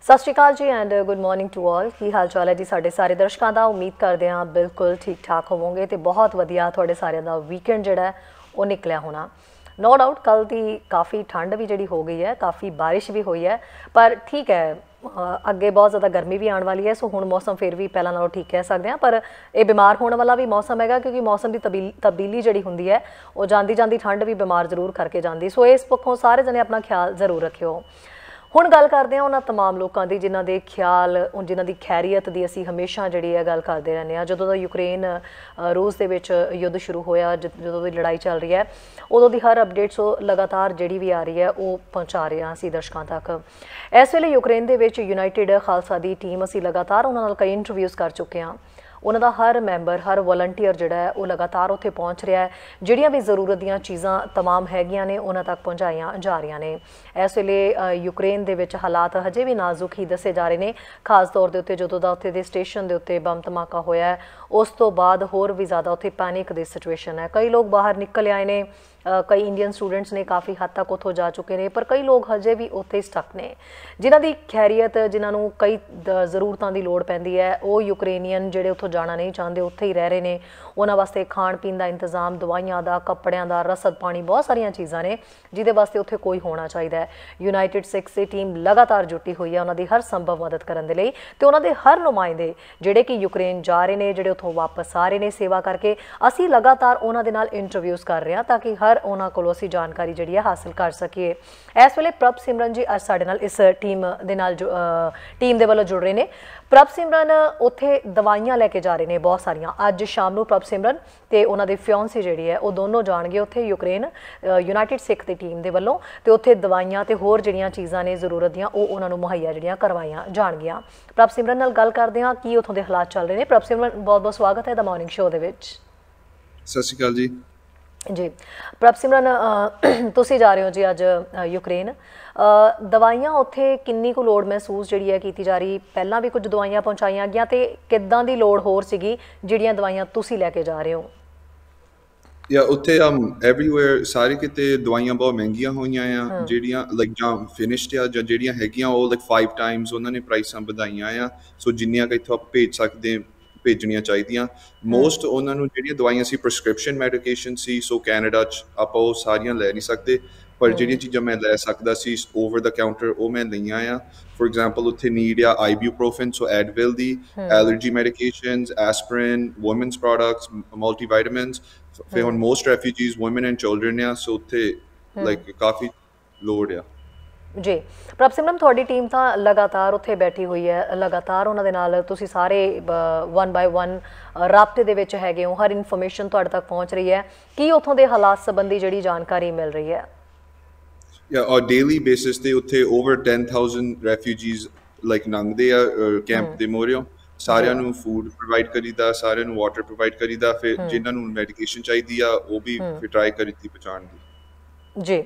ਸਤਿ ਸ਼੍ਰੀ ਅਕਾਲ ਜੀ and good morning to all. ਕੀ ਹਾਲ ਚਾਲ ਹੈ ਜੀ ਸਾਡੇ ਸਾਰੇ ਦਰਸ਼ਕਾਂ ਦਾ। ਉਮੀਦ ਕਰਦੇ ਹਾਂ ਬਿਲਕੁਲ ਠੀਕ ਠਾਕ ਹੋਵੋਗੇ ਤੇ ਬਹੁਤ ਵਧੀਆ ਤੁਹਾਡੇ ਸਾਰਿਆਂ ਦਾ ਵੀਕਐਂਡ ਜਿਹੜਾ ਉਹ ਨਿਕਲਿਆ ਹੋਣਾ। ਨੋ ਡਾਊਟ ਕੱਲ ਦੀ ਕਾफ़ी ਠੰਡ ਵੀ ਜਿਹੜੀ ਹੋ ਗਈ ਹੈ, ਕਾफ़ी ਬਾਰਿਸ਼ ਵੀ ਹੋਈ ਹੈ, ਪਰ ਠੀਕ ਹੈ ਅੱਗੇ ਬਹੁਤ ਜ਼ਿਆਦਾ ਗਰਮੀ ਵੀ ਆਉਣ ਵਾਲੀ ਹੈ। ਸੋ ਹੁਣ ਮੌਸਮ ਫਿਰ ਵੀ ਪਹਿਲਾਂ ਨਾਲੋਂ ਠੀਕ ਕਹਿ ਸਕਦੇ ਹਾਂ, ਪਰ ਇਹ ਬਿਮਾਰ ਹੋਣ ਵਾਲਾ ਵੀ ਮੌਸਮ ਹੈਗਾ ਕਿਉਂਕਿ ਮੌਸਮ ਦੀ ਤਬਦੀਲੀ ਜਿਹੜੀ ਹੁੰਦੀ ਹੈ ਉਹ ਜਾਂਦੀ ਜਾਂਦੀ ਠੰਡ ਵੀ ਬਿਮਾਰ ਜ਼ਰੂਰ ਕਰਕੇ ਜਾਂਦੀ। ਸੋ ਇਸ ਪੱਖੋਂ ਸਾਰੇ ਜਣੇ ਆਪਣਾ ਖਿਆਲ ਜ਼ਰੂਰ ਰੱਖਿਓ। ਹੁਣ ਗੱਲ ਕਰਦੇ ਹਾਂ ਉਹਨਾਂ ਤਮਾਮ ਲੋਕਾਂ ਦੀ ਜਿਨ੍ਹਾਂ ਦੇ ਖਿਆਲ, ਜਿਨ੍ਹਾਂ ਦੀ ਖੈਰੀਅਤ ਦੀ ਅਸੀਂ ਹਮੇਸ਼ਾ ਜਿਹੜੀ ਹੈ ਗੱਲ ਕਰਦੇ ਰਹਿੰਦੇ ਹਾਂ। ਜਦੋਂ ਦਾ ਯੂਕਰੇਨ ਰੂਸ ਦੇ ਵਿੱਚ ਯੁੱਧ ਸ਼ੁਰੂ ਹੋਇਆ, ਜਦੋਂ ਦੀ ਲੜਾਈ ਚੱਲ ਰਹੀ ਹੈ, ਉਦੋਂ ਦੀ ਹਰ ਅਪਡੇਟਸ ਉਹ ਲਗਾਤਾਰ ਜਿਹੜੀ ਵੀ ਆ ਰਹੀ ਹੈ ਉਹ ਪਹੁੰਚਾ ਰਹੇ ਹਾਂ ਅਸੀਂ ਦਰਸ਼ਕਾਂ ਤੱਕ। ਇਸ ਵੇਲੇ ਯੂਕਰੇਨ ਦੇ ਵਿੱਚ ਯੂਨਾਈਟਿਡ ਖਾਲਸਾ ਦੀ ਟੀਮ ਅਸੀਂ ਲਗਾਤਾਰ ਉਹਨਾਂ ਨਾਲ ਕਈ ਇੰਟਰਵਿਊਜ਼ ਕਰ ਚੁੱਕੇ ਹਾਂ। ਉਹਨਾਂ ਦਾ ਹਰ ਮੈਂਬਰ, ਹਰ ਵਲੰਟੀਅਰ ਜਿਹੜਾ ਹੈ ਉਹ ਲਗਾਤਾਰ ਉੱਥੇ ਪਹੁੰਚ ਰਿਹਾ ਹੈ। ਜਿਹੜੀਆਂ ਵੀ ਜ਼ਰੂਰਤ ਦੀਆਂ ਚੀਜ਼ਾਂ ਤਮਾਮ ਹੈਗੀਆਂ ਨੇ ਉਹਨਾਂ ਤੱਕ ਪਹੁੰਚਾਈਆਂ ਜਾ ਰਹੀਆਂ ਨੇ। ਇਸ ਵੇਲੇ ਯੂਕਰੇਨ ਦੇ ਵਿੱਚ ਹਾਲਾਤ ਹਜੇ ਵੀ ਨਾਜ਼ੁਕ ਹੀ ਦੱਸੇ ਜਾ ਰਹੇ ਨੇ, ਖਾਸ ਤੌਰ ਦੇ ਉੱਤੇ ਜਦੋਂ ਦਾ ਉੱਥੇ ਦੇ ਸਟੇਸ਼ਨ ਦੇ ਉੱਤੇ ਬੰਬ ਧਮਾਕਾ ਹੋਇਆ ਹੈ ਉਸ ਤੋਂ ਬਾਅਦ ਹੋਰ ਵੀ ਜ਼ਿਆਦਾ ਉੱਥੇ ਪੈਨਿਕ ਦੀ ਸਿਚੁਏਸ਼ਨ ਹੈ। ਕਈ ਲੋਕ ਬਾਹਰ ਨਿਕਲ ਆਏ ਨੇ, ਕਈ ਇੰਡੀਅਨ ਸਟੂਡੈਂਟਸ ਨੇ ਕਾफ़ੀ ਹੱਦ ਤੱਕ ਉੱਥੋਂ ਜਾ ਚੁੱਕੇ ਨੇ, ਪਰ ਕਈ ਲੋਕ ਹਜੇ ਵੀ ਉੱਥੇ ਸਟਕ ਨੇ ਜਿਨ੍ਹਾਂ ਦੀ ਖੈਰੀਅਤ, ਜਿਨ੍ਹਾਂ ਨੂੰ ਕਈ ਜ਼ਰੂਰਤਾਂ ਦੀ ਲੋੜ ਪੈਂਦੀ ਹੈ। ਉਹ ਯੂਕਰੇਨੀਅਨ ਜਿਹੜੇ ਉੱਥੋਂ ਜਾਣਾ ਨਹੀਂ ਚਾਹੁੰਦੇ, ਉੱਥੇ ਹੀ ਰਹਿ ਰਹੇ ਨੇ। ਉਹਨਾਂ ਵਾਸਤੇ ਖਾਣ ਪੀਣ ਦਾ ਇੰਤਜ਼ਾਮ, ਦਵਾਈਆਂ ਦਾ, ਕੱਪੜਿਆਂ ਦਾ, ਰਸਦ ਪਾਣੀ, ਬਹੁਤ ਸਾਰੀਆਂ ਚੀਜ਼ਾਂ ਨੇ ਜਿਹਦੇ ਵਾਸਤੇ ਉੱਥੇ ਕੋਈ ਹੋਣਾ ਚਾਹੀਦਾ ਹੈ। ਯੂਨਾਈਟਿਡ ਸਿੱਖਸ ਦੀ ਟੀਮ ਲਗਾਤਾਰ ਜੁਟੀ ਹੋਈ ਹੈ ਉਹਨਾਂ ਦੀ ਹਰ ਸੰਭਵ ਮਦਦ ਕਰਨ ਦੇ ਲਈ, ਤੇ ਉਹਨਾਂ ਦੇ ਹਰ ਨੁਮਾਇੰਦੇ ਜਿਹੜੇ ਕਿ ਯੂਕਰੇਨ ਜਾ ਰਹੇ ਨੇ, ਜਿਹੜੇ ਉੱਥੋਂ ਵਾਪਸ ਆ ਰਹੇ ਨੇ ਸੇਵਾ ਕਰਕੇ, ਅਸੀਂ ਲਗਾਤਾਰ ਉਹਨਾਂ ਦੇ ਨਾਲ ਇੰਟਰਵਿਊਜ਼ ਕਰ ਰਹੇ ਹਾਂ ਤਾਂ ਕਿ ਹਰ ਉਹਨਾਂ ਕੋਲੋਂ ਅਸੀਂ ਜਾਣਕਾਰੀ ਜਿਹੜੀ ਹੈ ਹਾਸਿਲ ਕਰ ਸਕੀਏ। ਇਸ ਵੇਲੇ ਪ੍ਰਭ ਸਿਮਰਨ ਜੀ ਅੱਜ ਸਾਡੇ ਨਾਲ ਇਸ ਟੀਮ ਦੇ ਵੱਲੋਂ ਜੁੜ ਰਹੇ ਨੇ। ਪ੍ਰਭ ਸਿਮਰਨ ਉੱਥੇ ਦਵਾਈਆਂ ਲੈ ਕੇ ਜਾ ਰਹੇ ਨੇ ਬਹੁਤ ਸਾਰੀਆਂ। ਅੱਜ ਸ਼ਾਮ ਨੂੰ ਪ੍ਰਭ ਸਿਮਰਨ ਤੇ ਉਹਨਾਂ ਦੇ ਫਿਓਂਸੀ ਜਿਹੜੀ ਹੈ ਉਹ ਦੋਨੋਂ ਜਾਣਗੇ ਉੱਥੇ ਯੂਕਰੇਨ ਯੂਨਾਈਟਿਡ ਸਿੱਖ ਦੀ ਟੀਮ ਦੇ ਵੱਲੋਂ, ਤੇ ਉੱਥੇ ਦਵਾਈਆਂ ਤੇ ਹੋਰ ਜਿਹੜੀਆਂ ਚੀਜ਼ਾਂ ਨੇ ਜ਼ਰੂਰਤ ਦੀਆਂ ਉਹ ਉਹਨਾਂ ਨੂੰ ਮੁਹੱਈਆ ਜਿਹੜੀਆਂ ਕਰਵਾਈਆਂ ਜਾਣਗੀਆਂ। ਪ੍ਰਭ ਸਿਮਰਨ ਨਾਲ ਗੱਲ ਕਰਦੇ ਹਾਂ ਕੀ ਉੱਥੋਂ ਦੇ ਹਾਲਾਤ ਚੱਲ ਰਹੇ ਨੇ। ਪ੍ਰਭ ਸਿਮਰਨ ਬਹੁਤ ਬਹੁਤ ਸਵਾਗਤ ਹੈ ਦ ਮਾਰਨਿੰਗ ਸ਼ੋਅ ਦੇ ਵਿੱਚ। ਸਤਿ ਸ਼੍ਰੀ ਅਕਾਲ ਜੀ। ਜੀ ਪ੍ਰਭ ਸਿਮਰਨ, ਤੁਸੀਂ ਜਾ ਰਹੇ ਹੋ ਜੀ ਅੱਜ ਯੂਕਰੇਨ। ਦਵਾਈਆਂ ਉੱਥੇ ਕਿੰਨੀ ਕੁ ਲੋੜ ਮਹਿਸੂਸ ਜਿਹੜੀ ਹੈ ਕੀਤੀ ਜਾ ਰਹੀ? ਪਹਿਲਾਂ ਵੀ ਕੁਝ ਦਵਾਈਆਂ ਪਹੁੰਚਾਈਆਂ ਗਈਆਂ ਤੇ ਕਿੱਦਾਂ ਦੀ ਲੋੜ ਹੋਰ ਸੀਗੀ ਜਿਹੜੀਆਂ ਦਵਾਈਆਂ ਤੁਸੀਂ ਲੈ ਕੇ ਜਾ ਰਹੇ ਹੋ? ਉੱਥੇ ਐਵਰੀਵੇਅਰ ਸਾਰੇ ਕਿਤੇ ਦਵਾਈਆਂ ਬਹੁਤ ਮਹਿੰਗੀਆਂ ਹੋਈਆਂ ਆ, ਜਿਹੜੀਆਂ ਲਾਈਕ ਜਾਂ ਫਿਨਿਸ਼ਡ ਆ ਜਾਂ ਜਿਹੜੀਆਂ ਹੈਗੀਆਂ ਉਹ ਲਾਈਕ 5 ਟਾਈਮਸ ਉਹਨਾਂ ਨੇ ਪ੍ਰਾਈਸਾਂ ਵਧਾਈਆਂ ਆ। ਸੋ ਜਿੰਨੀਆਂ ਕੁ ਇੱਥੋਂ ਆਪਾਂ ਭੇਜ ਸਕਦੇ ਭੇਜਣੀਆਂ ਚਾਹੀਦੀਆਂ। ਮੋਸਟ ਉਹਨਾਂ ਨੂੰ ਜਿਹੜੀਆਂ ਦਵਾਈਆਂ ਸੀ ਪ੍ਰਿਸਕ੍ਰਿਪਸ਼ਨ ਮੈਡੀਕੇਸ਼ਨ ਸੀ, ਸੋ ਕੈਨੇਡਾ 'ਚ ਆਪਾਂ ਉਹ ਸਾਰੀਆਂ ਲੈ ਨਹੀਂ ਸਕਦੇ, ਪਰ ਜਿਹੜੀਆਂ ਚੀਜ਼ਾਂ ਮੈਂ ਲੈ ਸਕਦਾ ਸੀ ਓਵਰ ਦਾ ਕਾਊਂਟਰ ਉਹ ਮੈਂ ਲਈਆਂ ਆ। ਫੋਰ ਐਗਜ਼ਾਮਪਲ ਉੱਥੇ ਨੀਡ ਆ ਆਈਬੂਪ੍ਰੋਫਨ, ਸੋ ਐਡਵਿਲ ਦੀ, ਐਲਰਜੀ ਮੈਡੀਕੇਸ਼ਨਸ, ਐਸਪਰਿਨ, ਵੂਮਨਸ ਪ੍ਰੋਡਕਟਸ, ਮਲਟੀਵਾਈਟਮਿਨਸ। ਫਿਰ ਹੁਣ most refugees woman and children ਆ, ਸੋ ਉੱਥੇ ਲਾਈਕ ਕਾਫੀ ਲੋੜ ਆ। ਜੀ ਪ੍ਰਭ ਸਿਮਰਨ, ਤੁਹਾਡੀ ਟੀਮ ਤਾਂ ਲਗਾਤਾਰ ਉੱਥੇ ਬੈਠੀ ਹੋਈ ਹੈ, ਲਗਾਤਾਰ ਉਹਨਾਂ ਦੇ ਨਾਲ ਤੁਸੀਂ ਸਾਰੇ 1 ਬਾਏ 1 ਰਾਬਤੇ ਦੇ ਵਿੱਚ ਹੈਗੇ ਹੋ, ਹਰ ਇਨਫੋਰਮੇਸ਼ਨ ਤੁਹਾਡੇ ਤੱਕ ਪਹੁੰਚ ਰਹੀ ਹੈ। ਕੀ ਉੱਥੋਂ ਦੇ ਹਾਲਾਤ ਸੰਬੰਧੀ ਜਿਹੜੀ ਜਾਣਕਾਰੀ ਮਿਲ ਰਹੀ ਹੈ? ਔਰ ਡੇਲੀ ਬੇਸਿਸ ਤੇ ਉੱਥੇ ਓਵਰ 10,000 ਰੈਫਿਊਜੀਜ਼ ਲਾਈਕ ਲੰਘਦੇ ਆ ਕੈਂਪ ਦੇ ਮੋਰਿਓ। ਸਾਰਿਆਂ ਨੂੰ ਫੂਡ ਪ੍ਰੋਵਾਈਡ ਕਰੀਦਾ, ਸਾਰਿਆਂ ਨੂੰ ਵਾਟਰ ਪ੍ਰੋਵਾਈਡ ਕਰੀਦਾ, ਫਿਰ ਜਿਨ੍ਹਾਂ ਨੂੰ ਮੈਡੀਕੇਸ਼ਨ ਚਾਹੀਦੀ ਆ ਉਹ ਵੀ ਫਿਰ ਟਰਾਈ ਕਰੀਦੀ ਪਹੁੰਚਾਉਣ ਦੀ। ਜੀ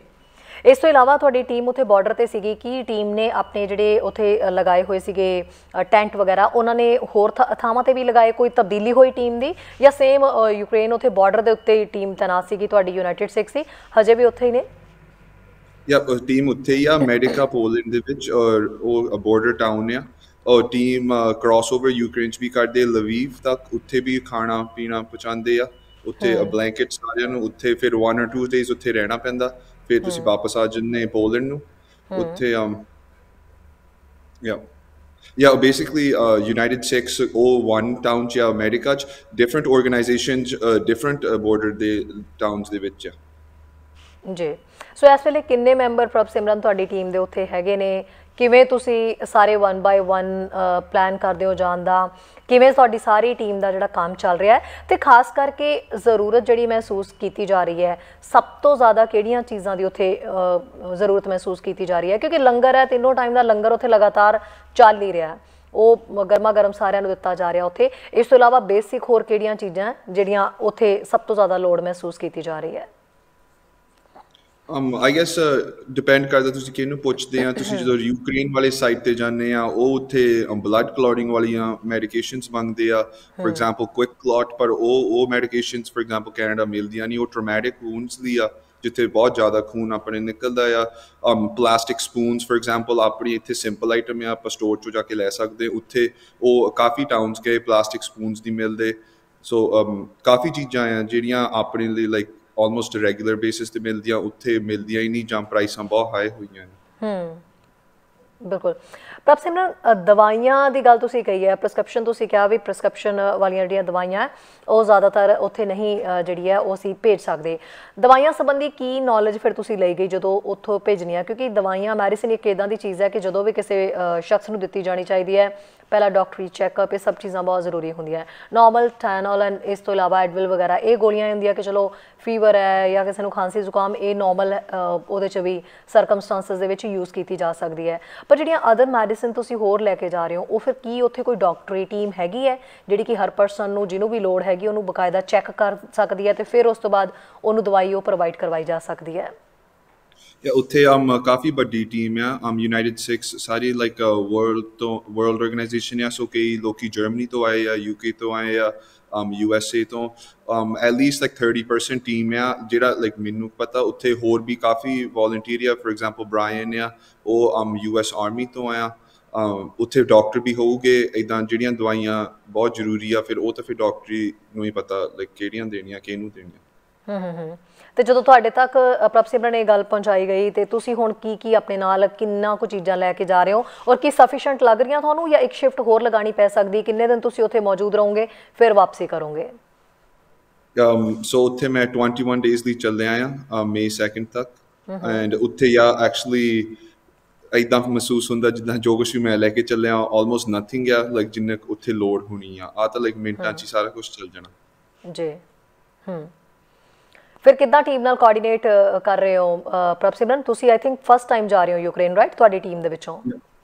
ਇਸ ਤੋਂ ਇਲਾਵਾ ਤੁਹਾਡੀ ਟੀਮ ਉੱਥੇ ਬਾਰਡਰ 'ਤੇ ਸੀਗੀ, ਕੀ ਟੀਮ ਨੇ ਆਪਣੇ ਜਿਹੜੇ ਉੱਥੇ ਲਗਾਏ ਹੋਏ ਸੀਗੇ ਟੈਂਟ ਵਗੈਰਾ ਉਹਨਾਂ ਨੇ ਹੋਰ ਥਾਵਾਂ 'ਤੇ ਵੀ ਲਗਾਏ? ਕੋਈ ਤਬਦੀਲੀ ਹੋਈ ਟੀਮ ਦੀ ਜਾਂ ਸੇਮ ਯੂਕਰੇਨ ਉੱਥੇ ਬਾਰਡਰ ਦੇ ਉੱਤੇ ਹੀ ਟੀਮ ਤੈਨਾਤ ਸੀਗੀ ਤੁਹਾਡੀ ਯੂਨਾਈਟਿਡ ਸਿੱਖਸ ਦੀ, ਹਜੇ ਵੀ ਉੱਥੇ ਹੀ ਨੇ? ਟੀਮ ਉੱਥੇ ਹੀ ਆ ਮੈਡੀਕਾ ਪੋਲੈਂਡ ਦੇ ਵਿੱਚ, ਔਰ ਉਹ ਬਾਰਡਰ ਟਾਊਨ ਆ। ਔਰ ਟੀਮ ਕ੍ਰਾਸਓਵਰ ਯੂਕਰੇਨ 'ਚ ਵੀ ਕਰਦੇ, ਲਵੀਵ ਤੱਕ, ਉੱਥੇ ਵੀ ਖਾਣਾ ਪੀਣਾ ਪਹੁੰਚਾਉਂਦੇ ਆ। ਉੱਥੇ ਬਲੈਂਕਟ ਸਾਰਿਆਂ ਨੂੰ ਉੱਥੇ ਫਿਰ 1 or 2 days ਉੱਥੇ ਰਹਿਣਾ ਪੈਂਦਾ, ਫਿਰ ਤੁਸੀਂ ਵਾਪਸ ਆ ਜਾਂਦੇ ਪੋਲੈਂਡ ਨੂੰ। ਉੱਥੇ basically United Sikhs ਉਹ 1 ਟਾਊਨ 'ਚ ਆ ਅਮਰੀਕਾ 'ਚ, ਡਿਫਰੈਂਟ ਆਰਗੇਨਾਈਜੇਸ਼ਨਸ ਡਿਫਰੈਂਟ ਬਾਰਡਰ ਦੇ ਟਾਊਨਸ ਦੇ ਵਿੱਚ ਆ। ਜੀ ਸੋ ਇਸ ਵੇਲੇ ਕਿੰਨੇ ਮੈਂਬਰ ਪ੍ਰਭ ਸਿਮਰਨ ਤੁਹਾਡੀ ਟੀਮ ਦੇ ਉੱਥੇ ਹੈਗੇ ਨੇ? ਕਿਵੇਂ ਤੁਸੀਂ ਸਾਰੇ 1 ਬਾਏ 1 ਪਲਾਨ ਕਰਦੇ ਹੋ ਜਾਣ ਦਾ? ਕਿਵੇਂ ਤੁਹਾਡੀ ਸਾਰੀ ਟੀਮ ਦਾ ਜਿਹੜਾ ਕੰਮ ਚੱਲ ਰਿਹਾ ਹੈ? ਤੇ ਖਾਸ ਕਰਕੇ ਜ਼ਰੂਰਤ ਜਿਹੜੀ ਮਹਿਸੂਸ ਕੀਤੀ ਜਾ ਰਹੀ ਹੈ, ਸਭ ਤੋਂ ਜ਼ਿਆਦਾ ਕਿਹੜੀਆਂ ਚੀਜ਼ਾਂ ਦੀ ਉੱਥੇ ਜ਼ਰੂਰਤ ਮਹਿਸੂਸ ਕੀਤੀ ਜਾ ਰਹੀ ਹੈ? ਕਿਉਂਕਿ ਲੰਗਰ ਹੈ, 3 ਟਾਈਮ ਦਾ ਲੰਗਰ ਉੱਥੇ ਲਗਾਤਾਰ ਚੱਲ ਹੀ ਰਿਹਾ, ਉਹ ਗਰਮਾ ਗਰਮ ਸਾਰਿਆਂ ਨੂੰ ਦਿੱਤਾ ਜਾ ਰਿਹਾ ਉੱਥੇ। ਇਸ ਤੋਂ ਇਲਾਵਾ ਬੇਸਿਕ ਹੋਰ ਕਿਹੜੀਆਂ ਚੀਜ਼ਾਂ ਜਿਹੜੀਆਂ ਉੱਥੇ ਸਭ ਤੋਂ ਜ਼ਿਆਦਾ ਲੋੜ ਮਹਿਸੂਸ ਕੀਤੀ ਜਾ ਰਹੀ ਹੈ? ਆਈ ਗੈਸ ਡਿਪੈਂਡ ਕਰਦਾ ਤੁਸੀਂ ਕਿਹਨੂੰ ਪੁੱਛਦੇ ਆ। ਤੁਸੀਂ ਜਦੋਂ ਯੂਕਰੇਨ ਵਾਲੇ ਸਾਈਡ ਤੇ ਜਾਂਦੇ ਆ ਉਹ ਉੱਥੇ ਬਲੱਡ ਕਲੌਟਿੰਗ ਵਾਲੀਆਂ ਮੈਡੀਕੇਸ਼ਨਸ ਮੰਗਦੇ ਆ, ਫੋਰ ਐਗਜ਼ਾਮਪਲ ਕੁਇਕ ਕਲੌਟ, ਪਰ ਉਹ ਮੈਡੀਕੇਸ਼ਨਸ ਫੋਰ ਐਗਜ਼ਾਮਪਲ ਕੈਨੇਡਾ ਮਿਲਦੀਆਂ ਨਹੀਂ। ਉਹ ਟਰੋਮੈਟਿਕ ਵੂਨਡਸ ਦੀ ਆ, ਜਿੱਥੇ ਬਹੁਤ ਜ਼ਿਆਦਾ ਖੂਨ ਆਪਣੇ ਨਿਕਲਦਾ ਆ ਪਲਾਸਟਿਕ ਸਪੂਨਸ ਫॉर ਐਗਜ਼ਾਮਪਲ ਆਪਣੀ ਇੱਥੇ ਸਿੰਪਲ ਆਈਟਮ ਆ ਆਪਾਂ ਸਟੋਰ 'ਚੋਂ ਜਾ ਕੇ ਲੈ ਸਕਦੇ ਉੱਥੇ ਉਹ ਕਾਫੀ ਟਾਊਨਸ ਗਏ ਪਲਾਸਟਿਕ ਸਪੂਨਸ ਦੀ ਮਿਲਦੇ ਸੋ ਕਾਫੀ ਚੀਜ਼ਾਂ ਆ ਜਿਹੜੀਆਂ ਆਪਣੇ ਲਈ ਲਾਈਕ ਆਲਮੋਸਟ ਰੈਗੂਲਰ ਬੇਸਿਸ ਤੇ ਮਿਲਦੀਆਂ ਉੱਥੇ ਮਿਲਦੀਆਂ ਹੀ ਨਹੀਂ ਜਾਂ ਪ੍ਰਾਈਸਾਂ ਬਹੁਤ ਹਾਈ ਹੋਈਆਂ ਨੇ ਬਿਲਕੁਲ ਪ੍ਰਭ ਸਿਮਰਨ ਦਵਾਈਆਂ ਦੀ ਗੱਲ ਤੁਸੀਂ ਕਹੀ ਹੈ ਪ੍ਰਸਕ੍ਰਿਪਸ਼ਨ ਤੁਸੀਂ ਕਿਹਾ ਵੀ ਪ੍ਰਸਕ੍ਰਿਪਸ਼ਨ ਵਾਲੀਆਂ ਜਿਹੜੀਆਂ ਦਵਾਈਆਂ ਉਹ ਜ਼ਿਆਦਾਤਰ ਉੱਥੇ ਨਹੀਂ ਜਿਹੜੀ ਹੈ ਉਹ ਅਸੀਂ ਭੇਜ ਸਕਦੇ ਦਵਾਈਆਂ ਸੰਬੰਧੀ ਕੀ ਨੌਲੇਜ ਫਿਰ ਤੁਸੀਂ ਲਈ ਗਈ ਜਦੋਂ ਉੱਥੋਂ ਭੇਜਣੀਆਂ ਕਿਉਂਕਿ ਦਵਾਈਆਂ ਮੈਡੀਸਿਨ ਇੱਕ ਇੱਦਾਂ ਦੀ ਚੀਜ਼ ਹੈ ਕਿ ਜਦੋਂ ਵੀ ਕਿਸੇ ਸ਼ਖਸ ਨੂੰ ਦਿੱਤੀ ਜਾਣੀ ਚਾਹੀਦੀ ਹੈ ਪਹਿਲਾ ਡਾਕਟਰੀ ਚੈੱਕਅਪ ਇਹ ਸਭ ਚੀਜ਼ਾਂ ਬਹੁਤ ਜ਼ਰੂਰੀ ਹੁੰਦੀਆਂ ਨੋਰਮਲ ਟੈਨੋਲ ਐਂਡ ਇਸ ਤੋਂ ਇਲਾਵਾ ਐਡਵਿਲ ਵਗੈਰਾ ਇਹ ਗੋਲੀਆਂ ਹੁੰਦੀਆਂ ਕਿ ਚਲੋ ਫੀਵਰ ਹੈ ਜਾਂ ਕਿਸੇ ਨੂੰ ਖਾਂਸੀ ਜ਼ੁਕਾਮ ਇਹ ਨੋਰਮਲ ਉਹਦੇ 'ਚ ਵੀ ਸਰਕਮਸਟੈਂਸਸ ਦੇ ਵਿੱਚ ਯੂਜ਼ ਕੀਤੀ ਜਾ ਸਕਦੀ ਹੈ ਪਰ ਜਿਹੜੀਆਂ ਅਦਰ ਮੈਡੀਸਿਨ ਤੁਸੀਂ ਹੋਰ ਲੈ ਕੇ ਜਾ ਰਹੇ ਹੋ ਉਹ ਫਿਰ ਕੀ ਉੱਥੇ ਕੋਈ ਡਾਕਟਰੀ ਟੀਮ ਹੈਗੀ ਹੈ ਜਿਹੜੀ ਕਿ ਹਰ ਪਰਸਨ ਨੂੰ ਜਿਹਨੂੰ ਵੀ ਲੋੜ ਹੈਗੀ ਉਹਨੂੰ ਬਕਾਇਦਾ ਚੈੱਕ ਕਰ ਸਕਦੀ ਹੈ ਤੇ ਫਿਰ ਉਸ ਤੋਂ ਬਾਅਦ ਉਹਨੂੰ ਦਵਾਈ ਉਹ ਪ੍ਰੋਵਾਈਡ ਕਰਵਾਈ ਜਾ ਸਕਦੀ ਹੈ ਉੱਥੇ ਕਾਫੀ ਵੱਡੀ ਟੀਮ ਆ ਯੂਨਾਈਟਿਡ 6 ਸਾਰੀ ਲਾਈਕ ਵਰਲਡ ਆਰਗੇਨਾਈਜੇਸ਼ਨ ਆ ਸੋ ਕਈ ਲੋਕੀ ਜਰਮਨੀ ਤੋਂ ਆਏ ਆ UK ਤੋਂ ਆਏ ਆ USA ਤੋਂ at least like 30% ਟੀਮ ਆ ਜਿਹੜਾ ਲਾਈਕ ਮੈਨੂੰ ਪਤਾ ਉੱਥੇ ਹੋਰ ਵੀ ਕਾਫੀ ਵੋਲੰਟੀਅਰ ਆ ਫॉर ਐਗਜ਼ਾਮਪਲ ਬ੍ਰਾਇਨ ਆ ਉਹ US ਆਰਮੀ ਤੋਂ ਆਇਆ ਉੱਥੇ ਡਾਕਟਰ ਵੀ ਹੋਊਗੇ ਇੱਦਾਂ ਜਿਹੜੀਆਂ ਦਵਾਈਆਂ ਬਹੁਤ ਜ਼ਰੂਰੀ ਆ ਫਿਰ ਉਹ ਤਾਂ ਫਿਰ ਡਾਕਟਰੀ ਨੂੰ ਹੀ ਪਤਾ ਲਾਈਕ ਕਿਹੜੀਆਂ ਦੇਣੀਆਂ ਕਿਹਨੂੰ ਦੇਣੀਆਂ ਤੇ ਜਦੋਂ ਤੁਹਾਡੇ ਤੱਕ ਪ੍ਰਭ ਸਿਮਰਨ ਇਹ ਗੱਲ ਪਹੁੰਚਾਈ ਗਈ ਤੇ ਤੁਸੀਂ ਹੁਣ ਕੀ ਆਪਣੇ ਨਾਲ ਕਿੰਨਾ ਕੁ ਚੀਜ਼ਾਂ ਲੈ ਕੇ ਜਾ ਰਹੇ ਹੋ ਔਰ ਕੀ ਸਫੀਸ਼ੀਐਂਟ ਲੱਗ ਰਹੀਆਂ ਤੁਹਾਨੂੰ ਜਾਂ ਇੱਕ ਸ਼ਿਫਟ ਹੋਰ ਲਗਾਉਣੀ ਪੈ ਸਕਦੀ ਕਿੰਨੇ ਦਿਨ ਤੁਸੀਂ ਉੱਥੇ ਮੌਜੂਦ ਰਹੋਗੇ ਫਿਰ ਵਾਪਸੀ ਕਰੋਗੇ ਸੋ ਉੱਥੇ ਮੈਂ 21 ਡੇਜ਼ ਲਈ ਚੱਲਿਆ ਆ May 2 ਤੱਕ ਐਂਡ ਉੱਥੇ ਐਕਚੁਅਲੀ ਇੱਦਾਂ ਮਹਿਸੂਸ ਹੁੰਦਾ ਜਿੱਦਾਂ ਜੋ ਕੁਛ ਵੀ ਮੈਂ ਲੈ ਕੇ ਚੱਲਿਆ ਆਲਮੋਸਟ ਨਥਿੰਗ ਆ ਲਾਈਕ ਜਿੰਨੇ ਉੱਥੇ ਲੋੜ ਹੋਣੀ ਆ ਤਾਂ ਲਾਈਕ ਮਿੰਟਾਂ 'ਚ ਹੀ ਸਾਰਾ ਕੁਛ ਚੱਲ ਜਾਣਾ ਜੀ ਫਿਰ ਕਿੱਦਾਂ ਟੀਮ ਨਾਲ ਕੋਆਰਡੀਨੇਟ ਕਰ ਰਹੇ ਹੋ ਪ੍ਰਭ ਸਿਮਰਨ ਤੁਸੀਂ ਆਈ ਥਿੰਕ ਫਸਟ ਟਾਈਮ ਜਾ ਰਹੇ ਹੋ ਯੂਕਰੇਨ ਰਾਈਟ ਤੁਹਾਡੀ ਟੀਮ ਦੇ ਵਿੱਚੋਂ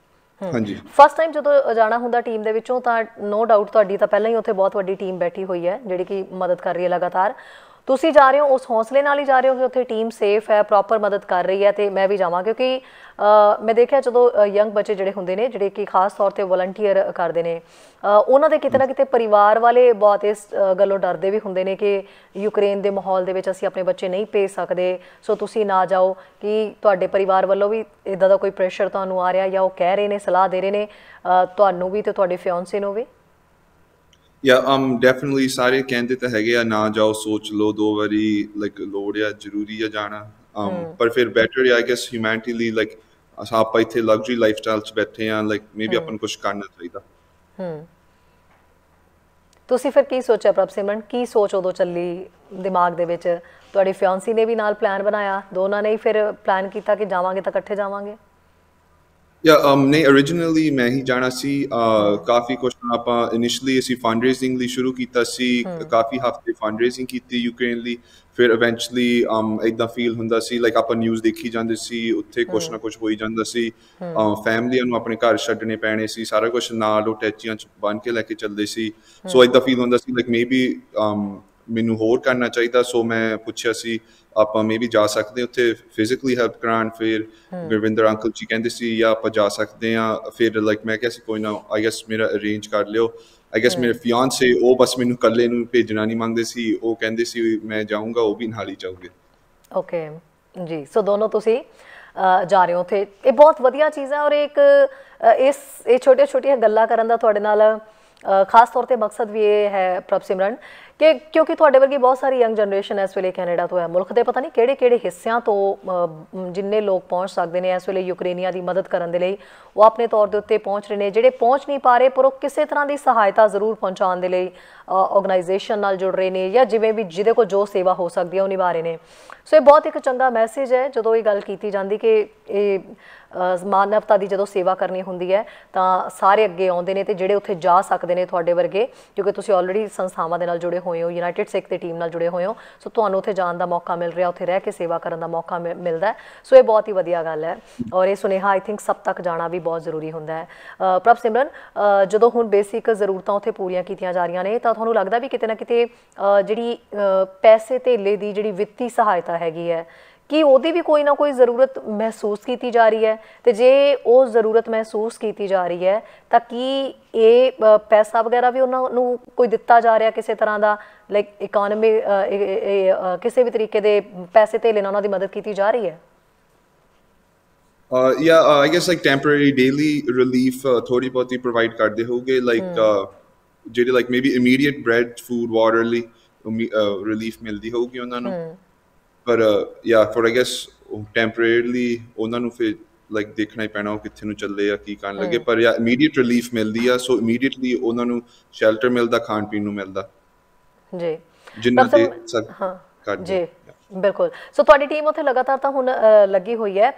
ਹਾਂਜੀ ਫਸਟ ਟਾਈਮ ਜਦੋਂ ਜਾਣਾ ਹੁੰਦਾ ਟੀਮ ਦੇ ਵਿੱਚੋਂ ਤਾਂ ਨੋ ਡਾਊਟ ਤੁਹਾਡੀ ਤਾਂ ਪਹਿਲਾਂ ਹੀ ਉੱਥੇ ਬਹੁਤ ਵੱਡੀ ਟੀਮ ਬੈਠੀ ਹੋਈ ਹੈ ਜਿਹੜੀ ਕਿ ਮਦਦ ਕਰ ਰਹੀ ਹੈ ਲਗਾਤਾਰ ਤੁਸੀਂ ਜਾ ਰਹੇ ਹੋ ਉਸ ਹੌਸਲੇ ਨਾਲ ਹੀ ਜਾ ਰਹੇ ਹੋ ਕਿ ਉੱਥੇ ਟੀਮ ਸੇਫ ਹੈ ਪ੍ਰੋਪਰ ਮਦਦ ਕਰ ਰਹੀ ਹੈ ਤੇ ਮੈਂ ਵੀ ਜਾਵਾਂ ਕਿਉਂਕਿ ਮੈਂ ਦੇਖਿਆ ਜਦੋਂ ਯੰਗ ਬੱਚੇ ਜਿਹੜੇ ਹੁੰਦੇ ਨੇ ਜਿਹੜੇ ਕਿ ਖਾਸ ਤੌਰ ਤੇ ਵਲੰਟੀਅਰ ਕਰਦੇ ਨੇ ਉਹਨਾਂ ਦੇ ਕਿਤੇ ਨਾ ਕਿਤੇ ਪਰਿਵਾਰ ਵਾਲੇ ਬਹੁਤ ਇਸ ਗੱਲੋਂ ਡਰਦੇ ਵੀ ਹੁੰਦੇ ਨੇ ਕਿ ਯੂਕਰੇਨ ਦੇ ਮਾਹੌਲ ਦੇ ਵਿੱਚ ਅਸੀਂ ਆਪਣੇ ਬੱਚੇ ਨਹੀਂ ਭੇਜ ਸਕਦੇ ਸੋ ਤੁਸੀਂ ਨਾ ਜਾਓ ਕਿ ਤੁਹਾਡੇ ਪਰਿਵਾਰ ਵੱਲੋਂ ਵੀ ਇੱਦਾਂ ਦਾ ਕੋਈ ਪ੍ਰੈਸ਼ਰ ਤੁਹਾਨੂੰ ਆ ਰਿਹਾ ਜਾਂ ਉਹ ਕਹਿ ਰਹੇ ਨੇ ਸਲਾਹ ਦੇ ਰਹੇ ਨੇ ਤੁਹਾਨੂੰ ਵੀ ਤੇ ਤੁਹਾਡੇ ਫਿਆਂਸੇ ਨੂੰ ਵੀ ਡੈਫੀਨਿਟਲੀ ਸਾਰੇ ਕਹਿੰਦੇ ਤਾਂ ਹੈਗੇ ਆ ਨਾ ਜਾਓ ਸੋਚ ਲਓ 2 ਵਾਰੀ ਲਾਈਕ ਲੋੜ ਆ ਜ਼ਰੂਰੀ ਆ ਜਾਣਾ ਪਰ ਫਿਰ ਬੈਟਰ ਆਈ ਗੈਸ ਹਿਊਮੈਨਿਟੀ ਲਈ ਲਾਈਕ ਆਪਾਂ ਇੱਥੇ ਲਗਜ਼ਰੀ ਲਾਈਫ ਸਟਾਈਲ 'ਚ ਬੈਠੇ ਆ ਲਾਈਕ ਮੇਬੀ ਆਪਾਂ ਨੂੰ ਕੁਛ ਕਰਨਾ ਚਾਹੀਦਾ ਤੁਸੀਂ ਫਿਰ ਕੀ ਸੋਚਿਆ ਪ੍ਰਭ ਸਿਮਰਨ ਕੀ ਸੋਚ ਉਦੋਂ ਚੱਲੀ ਦਿਮਾਗ ਦੇ ਵਿੱਚ ਤੁਹਾਡੀ ਫਿਆਂਸੀ ਨੇ ਵੀ ਨਾਲ ਪਲਾਨ ਬਣਾਇਆ ਦੋਨਾਂ ਨੇ ਹੀ ਫਿਰ ਪਲਾਨ ਕੀਤਾ ਕਿ ਜਾਵਾਂਗੇ ਤਾਂ ਇਕੱਠੇ ਜਾਵਾਂਗੇ ਨਹੀਂ originally ਮੈਂ ਹੀ ਜਾਣਾ ਸੀ ਕਾਫੀ ਕੁਛ ਆਪਾਂ ਇਨੀਸ਼ੀਅਲੀ ਅਸੀਂ ਫੰਡਰੇਜ਼ਿੰਗ ਲਈ ਸ਼ੁਰੂ ਕੀਤਾ ਸੀ ਕਾਫੀ ਹਫ਼ਤੇ ਫੰਡਰੇਜ਼ਿੰਗ ਕੀਤੀ ਯੂਕਰੇਨ ਲਈ ਫਿਰ ਇਵੈਂਚੁਅਲੀ ਇੱਦਾਂ ਫੀਲ ਹੁੰਦਾ ਸੀ ਲਾਈਕ ਆਪਾਂ ਨਿਊਜ਼ ਦੇਖੀ ਜਾਂਦੇ ਸੀ ਉੱਥੇ ਕੁਛ ਨਾ ਕੁਛ ਹੋਈ ਜਾਂਦਾ ਸੀ ਫੈਮਲੀਆਂ ਨੂੰ ਆਪਣੇ ਘਰ ਛੱਡਣੇ ਪੈਣੇ ਸੀ ਸਾਰਾ ਕੁਛ ਨਾਲ ਉਹ ਟੈਚੀਆਂ 'ਚ ਬੰਨ੍ਹ ਕੇ ਲੈ ਕੇ ਚੱਲਦੇ ਸੀ ਸੋ ਇੱਦਾਂ ਫੀਲ ਹੁੰਦਾ ਸੀ ਲਾਈਕ ਮੇਬੀ ਮੈਨੂੰ ਹੋਰ ਕਰਨਾ ਚਾਹੀਦਾ ਸੋ ਮੈਂ ਪੁੱਛਿਆ ਸੀ ਆਪਾਂ ਮੇਬੀ ਜਾ ਸਕਦੇ ਉੱਥੇ ਫਿਜ਼ੀਕਲੀ ਹੈਲਪ ਕਰਾਉਣ ਫਿਰ ਗੁਰਵਿੰਦਰ ਅੰਕਲ ਜੀ ਕਹਿੰਦੇ ਸੀ ਜਾਂ ਆਪਾਂ ਜਾ ਸਕਦੇ ਹਾਂ ਫਿਰ ਲਾਈਕ ਮੈਂ ਕਿਹਾ ਸੀ ਕੋਈ ਨਾ ਆਈ ਗੈਸ ਮੇਰਾ ਅਰੇਂਜ ਕਰ ਲਿਓ ਆਈ ਗੈਸ ਮੇਰੇ ਫਿਆਂਸੇ ਉਹ ਬਸ ਮੈਨੂੰ ਇਕੱਲੇ ਨੂੰ ਭੇਜਣਾ ਨਹੀਂ ਮੰਗਦੇ ਸੀ ਉਹ ਕਹਿੰਦੇ ਸੀ ਮੈਂ ਜਾਊਂਗਾ ਉਹ ਵੀ ਨਾਲ ਹੀ ਜਾਊਗੇ ਓਕੇ ਜੀ ਸੋ ਦੋਨੋਂ ਤੁਸੀਂ ਜਾ ਰਹੇ ਹੋ ਉੱਥੇ ਇਹ ਬਹੁਤ ਵਧੀਆ ਚੀਜ਼ ਹੈ ਔਰ ਇਹ ਛੋਟੀਆਂ ਗੱਲਾਂ ਕਰਨ ਦਾ ਤੁਹਾਡੇ ਨਾਲ ਖਾਸ ਤੌਰ ਤੇ ਮਕਸਦ ਵੀ ਇਹ ਹੈ ਪ੍ਰਭ ਸਿਮਰਨ ਕਿ ਕਿਉਂਕਿ ਤੁਹਾਡੇ ਵਰਗੀ ਬਹੁਤ ਸਾਰੀ ਯੰਗ ਜਨਰੇਸ਼ਨ ਇਸ ਵੇਲੇ ਕੈਨੇਡਾ ਤੋਂ ਹੈ ਮੁਲਕ ਦੇ ਪਤਾ ਨਹੀਂ ਕਿਹੜੇ ਹਿੱਸਿਆਂ ਤੋਂ ਜਿੰਨੇ ਲੋਕ ਪਹੁੰਚ ਸਕਦੇ ਨੇ ਇਸ ਵੇਲੇ ਯੂਕਰੇਨੀਆਂ ਦੀ ਮਦਦ ਕਰਨ ਦੇ ਲਈ ਉਹ ਆਪਣੇ ਤੌਰ ਦੇ ਉੱਤੇ ਪਹੁੰਚ ਰਹੇ ਨੇ ਜਿਹੜੇ ਪਹੁੰਚ ਨਹੀਂ ਪਾ ਰਹੇ ਪਰ ਉਹ ਕਿਸੇ ਤਰ੍ਹਾਂ ਦੀ ਸਹਾਇਤਾ ਜ਼ਰੂਰ ਪਹੁੰਚਾਉਣ ਦੇ ਲਈ ਆਰਗੇਨਾਈਜੇਸ਼ਨ ਨਾਲ ਜੁੜ ਰਹੇ ਨੇ ਜਾਂ ਜਿਵੇਂ ਵੀ ਜਿਹਦੇ ਕੋਲ ਜੋ ਸੇਵਾ ਹੋ ਸਕਦੀ ਹੈ ਉਹ ਨਿਭਾ ਰਹੇ ਨੇ ਸੋ ਇਹ ਬਹੁਤ ਇੱਕ ਚੰਗਾ ਮੈਸੇਜ ਹੈ ਜਦੋਂ ਇਹ ਗੱਲ ਕੀਤੀ ਜਾਂਦੀ ਕਿ ਇਹ ਮਾਨਵਤਾ ਦੀ ਜਦੋਂ ਸੇਵਾ ਕਰਨੀ ਹੁੰਦੀ ਹੈ ਤਾਂ ਸਾਰੇ ਅੱਗੇ ਆਉਂਦੇ ਨੇ ਤੇ ਜਿਹੜੇ ਉੱਥੇ ਜਾ ਸਕਦੇ ਨੇ ਤੁਹਾਡੇ ਵਰਗੇ ਕਿਉਂਕਿ ਤੁਸੀਂ ਆਲਰੇਡੀ ਸੰਸਥਾਵਾਂ ਦੇ ਨਾਲ ਜੁੜੇ ਹੋਏ ਹੋ ਯੂਨਾਈਟਿਡ ਸਿੱਖ ਦੀ ਟੀਮ ਨਾਲ ਜੁੜੇ ਹੋਏ ਹੋ ਸੋ ਤੁਹਾਨੂੰ ਉੱਥੇ ਜਾਣ ਦਾ ਮੌਕਾ ਮਿਲ ਰਿਹਾ ਉੱਥੇ ਰਹਿ ਕੇ ਸੇਵਾ ਕਰਨ ਦਾ ਮੌਕਾ ਮਿਲਦਾ ਸੋ ਇਹ ਬਹੁਤ ਹੀ ਵਧੀਆ ਗੱਲ ਹੈ ਔਰ ਇਹ ਸੁਨੇਹਾ ਆਈ ਥਿੰਕ ਸਭ ਤੱਕ ਜਾਣਾ ਵੀ ਬਹੁਤ ਜ਼ਰੂਰੀ ਹੁੰਦਾ ਹੈ ਪ੍ਰਭ ਸਿਮਰਨ ਜਦੋਂ ਹੁਣ ਬੇਸਿਕ ਜ਼ਰੂਰਤਾਂ ਉੱਥੇ ਪੂਰੀਆਂ ਕੀਤੀਆਂ ਜਾ ਰਹੀਆਂ ਨੇ ਤਾਂ ਤੁਹਾਨੂੰ ਲੱਗਦਾ ਵੀ ਕਿਤੇ ਨਾ ਕਿਤੇ ਜਿਹੜੀ ਪੈਸੇ ਧੇਲੇ ਦੀ ਜਿਹੜੀ ਵਿੱਤੀ ਸਹਾਇਤਾ ਹੈਗੀ ਹੈ ਕਿ ਉਹਦੀ ਵੀ ਕੋਈ ਨਾ ਕੋਈ ਜ਼ਰੂਰਤ ਮਹਿਸੂਸ ਕੀਤੀ ਜਾ ਰਹੀ ਹੈ, ਤੇ ਜੇ ਉਹ ਜ਼ਰੂਰਤ ਮਹਿਸੂਸ ਕੀਤੀ ਜਾ ਰਹੀ ਹੈ ਤਾਂ ਕੀ ਇਹ ਪੈਸਾ ਵਗੈਰਾ ਵੀ ਉਹਨਾਂ ਨੂੰ ਕੋਈ ਦਿੱਤਾ ਜਾ ਰਿਹਾ ਕਿਸੇ ਤਰ੍ਹਾਂ ਦਾ, ਲਾਈਕ ਇਕੋਨਮੀ ਕਿਸੇ ਵੀ ਤਰੀਕੇ ਦੇ ਪੈਸੇ ਧੇਲੇ ਨਾਲ ਉਹਨਾਂ ਦੀ ਮਦਦ ਕੀਤੀ ਜਾ ਰਹੀ ਹੈ? I guess like temporary daily relief ਥੋੜੀ ਬਹੁਤੀ provide ਕਰਦੇ ਹੋਗੇ, like ਜਿਹੜੇ like maybe immediate bread food water ਲਈ relief ਮਿਲਦੀ ਹੋਊਗੀ ਉਹਨਾਂ ਨੂੰ, ਪਰ for I guess temporarily ਉਹਨਾਂ ਨੂੰ ਫਿਰ like ਦੇਖਣਾ ਹੀ ਪੈਣਾ ਉਹ ਕਿੱਥੇ ਨੂੰ ਚੱਲੇ ਆ ਕੀ ਕਰਨ ਲੱਗੇ, ਪਰ immediate relief ਮਿਲਦੀ ਆ, so immediately ਉਹਨਾਂ ਨੂੰ shelter ਮਿਲਦਾ, ਖਾਣ ਪੀਣ ਨੂੰ ਮਿਲਦਾ ਜੀ ਜਿੰਨਾ ਦੇ ਸਭ ਕਰ ਜੀ। ਬਿਲਕੁਲ। ਸੋ ਤੁਹਾਡੀ ਟੀਮ ਉੱਥੇ ਲਗਾਤਾਰ ਤਾਂ ਹੁਣ ਲੱਗੀ ਹੋਈ ਹੈ।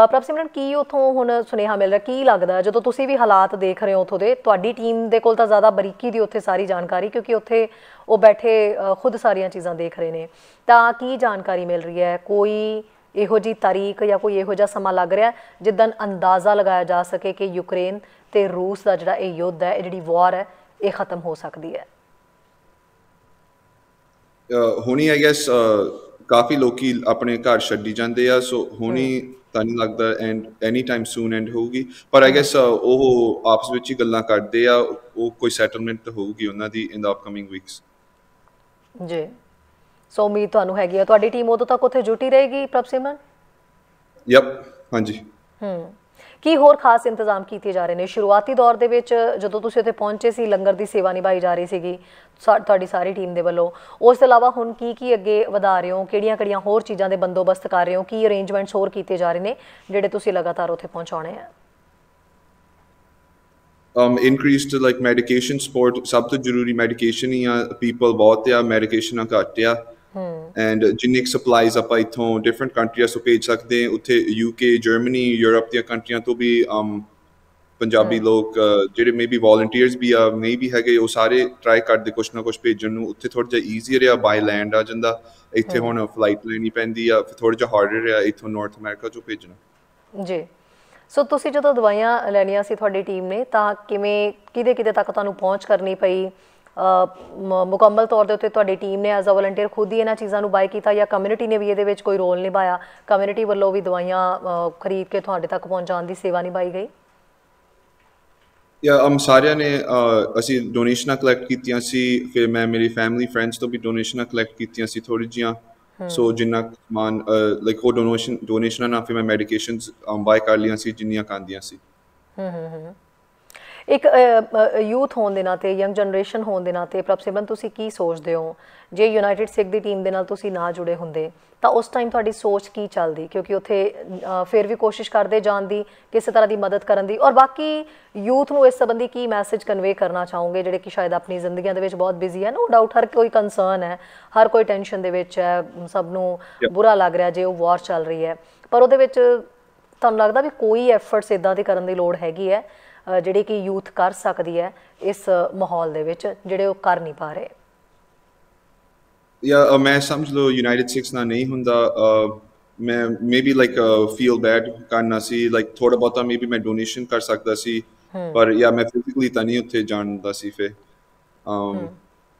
ਪ੍ਰਭ ਸਿਮਰਨ, ਕੀ ਉੱਥੋਂ ਹੁਣ ਸੁਨੇਹਾ ਮਿਲ ਰਿਹਾ, ਕੀ ਲੱਗਦਾ ਜਦੋਂ ਤੁਸੀਂ ਵੀ ਹਾਲਾਤ ਦੇਖ ਰਹੇ ਹੋ ਉੱਥੋਂ ਦੇ? ਤੁਹਾਡੀ ਟੀਮ ਦੇ ਕੋਲ ਤਾਂ ਜ਼ਿਆਦਾ ਬਰੀਕੀ ਦੀ ਉੱਥੇ ਸਾਰੀ ਜਾਣਕਾਰੀ, ਕਿਉਂਕਿ ਉੱਥੇ ਉਹ ਬੈਠੇ ਖੁਦ ਸਾਰੀਆਂ ਚੀਜ਼ਾਂ ਦੇਖ ਰਹੇ ਨੇ, ਤਾਂ ਕੀ ਜਾਣਕਾਰੀ ਮਿਲ ਰਹੀ ਹੈ? ਕੋਈ ਇਹੋ ਜਿਹੀ ਤਾਰੀਖ ਜਾਂ ਕੋਈ ਇਹੋ ਜਿਹਾ ਸਮਾਂ ਲੱਗ ਰਿਹਾ ਜਿੱਦਣ ਅੰਦਾਜ਼ਾ ਲਗਾਇਆ ਜਾ ਸਕੇ ਕਿ ਯੂਕਰੇਨ ਤੇ ਰੂਸ ਦਾ ਜਿਹੜਾ ਇਹ ਯੁੱਧ ਹੈ, ਇਹ ਜਿਹੜੀ ਵਾਰ ਹੈ, ਇਹ ਖਤਮ ਹੋ ਸਕਦੀ ਹੈ? ਹੁਣੀ I guess ਕਾਫੀ ਲੋਕੀ ਆਪਣੇ ਘਰ ਛੱਡੀ ਜਾਂਦੇ ਆ, ਸੋ ਹੁਣੀ ਤਾਂ ਨਹੀਂ ਲੱਗਦਾ ਐਂਡ ਐਨੀ ਟਾਈਮ ਸੂਨ ਐਂਡ ਹੋਊਗੀ, ਪਰ I guess ਉਹ ਆਪਸ ਵਿੱਚ ਹੀ ਗੱਲਾਂ ਕਰਦੇ ਆ, ਉਹ ਕੋਈ ਸੈਟਲਮੈਂਟ ਹੋਊਗੀ ਉਹਨਾਂ ਦੀ ਇਨ ਦਾ ਅਪਕਮਿੰਗ ਵੀਕਸ ਜੀ। ਸੋ ਉਮੀਦ ਤੁਹਾਨੂੰ ਹੈਗੀ ਆ ਤੁਹਾਡੀ ਟੀਮ ਉਦੋਂ ਤੱਕ ਉੱਥੇ ਜੁਟੀ ਰਹੇਗੀ ਪ੍ਰਭ ਸਿਮਰਨ? ਹਾਂਜੀ। ਕੀ ਹੋਰ ਖਾਸ ਇੰਤਜ਼ਾਮ ਕੀਤੇ ਜਾ ਰਹੇ ਨੇ? ਸ਼ੁਰੂਆਤੀ ਦੌਰ ਦੇ ਵਿੱਚ ਜਦੋਂ ਤੁਸੀਂ ਉੱਥੇ ਪਹੁੰਚੇ ਸੀ, ਲੰਗਰ ਦੀ ਸੇਵਾ ਨਿਭਾਈ ਜਾ ਰਹੀ ਸੀਗੀ ਤੁਹਾਡੀ ਸਾਰੀ ਟੀਮ ਦੇ ਵੱਲੋਂ, ਉਸ ਤੋਂ ਇਲਾਵਾ ਹੁਣ ਕੀ ਅੱਗੇ ਵਧਾ ਰਹੇ ਹੋ? ਕਿਹੜੀਆਂ ਹੋਰ ਚੀਜ਼ਾਂ ਦੇ ਬੰਦੋਬਸਤ ਕਰ ਰਹੇ ਹੋ? ਕੀ ਅਰੇਂਜਮੈਂਟਸ ਹੋਰ ਕੀਤੇ ਜਾ ਰਹੇ ਨੇ ਜਿਹੜੇ ਤੁਸੀਂ ਲਗਾਤਾਰ ਉੱਥੇ ਪਹੁੰਚਾਉਣੇ ਆ? increased like medication support, ਸਭ ਤੋਂ ਜ਼ਰੂਰੀ ਮੈਡੀਕੇਸ਼ਨ ਹੀ ਆ, people ਬਹੁਤ ਆ, ਮੈਡੀਕੇਸ਼ਨਾਂ ਘੱਟ ਆ, ਐਂਡ ਜਿੰਨੀ ਸਪਲਾਈਜ਼ ਆਪਾਂ ਇੱਥੋਂ ਡਿਫਰੈਂਟ ਕੰਟਰੀਆਂ ਤੋਂ ਭੇਜ ਸਕਦੇ, ਉੱਥੇ UK ਜਰਮਨੀ ਯੂਰਪ ਦੀਆਂ ਕੰਟਰੀਆਂ ਤੋਂ ਵੀ ਪੰਜਾਬੀ ਲੋਕ ਜਿਹੜੇ ਮੇਬੀ ਵੋਲੰਟੀਅਰਸ ਵੀ ਆ ਮੇਬੀ ਹੈਗੇ, ਉਹ ਸਾਰੇ ਟਰਾਈ ਕਰਦੇ ਕੁਛ ਨਾ ਕੁਛ ਭੇਜਣ ਨੂੰ। ਉੱਥੇ ਥੋੜ੍ਹਾ ਜਿਹਾ ਈਜ਼ੀਅਰ ਆ, ਬਾਈ ਲੈਂਡ ਆ ਜਾਂਦਾ, ਇੱਥੇ ਹੁਣ ਫਲਾਈਟ ਲੈਣੀ ਪੈਂਦੀ ਆ, ਥੋੜ੍ਹਾ ਜਿਹਾ ਹਾਰਡਰ ਆ ਇੱਥੋਂ ਨਾਰਥ ਅਮਰੀਕਾ 'ਚੋਂ ਭੇਜਣਾ ਜੀ। ਸੋ ਤੁਸੀਂ ਜਦੋਂ ਦਵਾਈਆਂ ਲੈਣੀਆਂ ਸੀ ਤੁਹਾਡੀ ਟੀਮ ਨੇ, ਤਾਂ ਕਿਹਦੇ ਤੱਕ ਤੁਹਾਨੂੰ ਪਹੁੰਚ ਕਰਨੀ ਪਈ? ਮੁਕੰਮਲ ਤੌਰ ਦੇ ਉੱਤੇ ਤੁਹਾਡੀ ਟੀਮ ਨੇ ਐਜ਼ ਅ ਵਲੰਟੀਅਰ ਖੁਦ ਹੀ ਇਹਨਾਂ ਚੀਜ਼ਾਂ ਨੂੰ ਬਾਏ ਕੀਤਾ ਜਾਂ ਕਮਿਊਨਿਟੀ ਨੇ ਵੀ ਇਹਦੇ ਵਿੱਚ ਕੋਈ ਰੋਲ ਨਿਭਾਇਆ? ਕਮਿਊਨਿਟੀ ਵੱਲੋਂ ਵੀ ਦਵਾਈਆਂ ਖਰੀਦ ਕੇ ਤੁਹਾਡੇ ਤੱਕ ਪਹੁੰਚਾਉਣ ਦੀ ਸੇਵਾ ਨਿਭਾਈ ਗਈ? ਸਾਰਿਆਂ ਨੇ ਅਸੀਂ ਡੋਨੇਸ਼ਨਾਂ ਕਲੈਕਟ ਕੀਤੀਆਂ ਸੀ, ਫਿਰ ਮੈਂ ਮੇਰੀ ਫੈਮਿਲੀ ਫਰੈਂਡਸ ਤੋਂ ਵੀ ਡੋਨੇਸ਼ਨਾਂ ਕਲੈਕਟ ਕੀਤੀਆਂ ਸੀ ਥੋੜ੍ਹੀ ਜਿਹੀਆਂ, ਸੋ ਜਿੰਨਾ ਸਮਾਨ ਲਾਈਕ ਉਹ ਡੋਨੇਸ਼ਨਾਂ ਨਾਲ ਫਿਰ ਮੈਂ ਮੈਡੀਕੇਸ਼ਨਸ ਬਾਏ ਕਰ ਲਈਆਂ ਸੀ ਜਿੰਨੀਆਂ ਖਾਂਦੀਆਂ ਸੀ। ਇੱਕ ਯੂਥ ਹੋਣ ਦੇ ਨਾਤੇ, ਯੰਗ ਜਨਰੇਸ਼ਨ ਹੋਣ ਦੇ ਨਾਤੇ ਪ੍ਰਭ ਸਿਮਰਨ, ਤੁਸੀਂ ਕੀ ਸੋਚਦੇ ਹੋ ਜੇ ਯੂਨਾਈਟਿਡ ਸਿੱਖ ਦੀ ਟੀਮ ਦੇ ਨਾਲ ਤੁਸੀਂ ਨਾ ਜੁੜੇ ਹੁੰਦੇ ਤਾਂ ਉਸ ਟਾਈਮ ਤੁਹਾਡੀ ਸੋਚ ਕੀ ਚੱਲਦੀ? ਕਿਉਂਕਿ ਉੱਥੇ ਫਿਰ ਵੀ ਕੋਸ਼ਿਸ਼ ਕਰਦੇ ਜਾਣ ਦੀ, ਕਿਸੇ ਤਰ੍ਹਾਂ ਦੀ ਮਦਦ ਕਰਨ ਦੀ, ਔਰ ਬਾਕੀ ਯੂਥ ਨੂੰ ਇਸ ਸੰਬੰਧੀ ਕੀ ਮੈਸੇਜ ਕਨਵੇ ਕਰਨਾ ਚਾਹੋਗੇ ਜਿਹੜੇ ਕਿ ਸ਼ਾਇਦ ਆਪਣੀ ਜ਼ਿੰਦਗੀਆਂ ਦੇ ਵਿੱਚ ਬਹੁਤ ਬਿਜ਼ੀ ਹੈ? ਨੋ ਡਾਊਟ ਹਰ ਕੋਈ ਕੰਸਰਨ ਹੈ, ਹਰ ਕੋਈ ਟੈਨਸ਼ਨ ਦੇ ਵਿੱਚ ਹੈ, ਸਭ ਨੂੰ ਬੁਰਾ ਲੱਗ ਰਿਹਾ ਜੇ ਉਹ ਵਾਰ ਚੱਲ ਰਹੀ ਹੈ, ਪਰ ਉਹਦੇ ਵਿੱਚ ਤੁਹਾਨੂੰ ਲੱਗਦਾ ਵੀ ਕੋਈ ਐਫਰਟਸ ਇੱਦਾਂ ਦੇ ਕਰਨ ਦੀ ਲੋੜ ਹੈਗੀ ਹੈ ਜਿਹੜੇ ਕਿ ਯੂਥ ਕਰ ਸਕਦੀ ਹੈ ਇਸ ਮਾਹੌਲ ਦੇ ਵਿੱਚ, ਜਿਹੜੇ ਉਹ ਕਰ ਨਹੀਂ ਪਾ ਰਹੇ? ਮੈਂ ਸਮਝ ਲਓ ਯੂਨਾਈਟਿਡ ਸਿਕਸ ਨਾਲ ਨਹੀਂ ਹੁੰਦਾ, ਮੈਂ ਮੇਬੀ ਲਾਈਕ ਫੀਲ ਬੈਡ ਕਰਨਾ ਸੀ, ਲਾਈਕ ਥੋੜਾ ਬਹੁਤਾ ਮੇਬੀ ਮੈਂ ਡੋਨੇਸ਼ਨ ਕਰ ਸਕਦਾ ਸੀ, ਪਰ ਮੈਂ ਫਿਜ਼ੀਕਲੀ ਤਾਂ ਨਹੀਂ ਉੱਥੇ ਜਾਣਦਾ ਸੀ। ਫਿਰ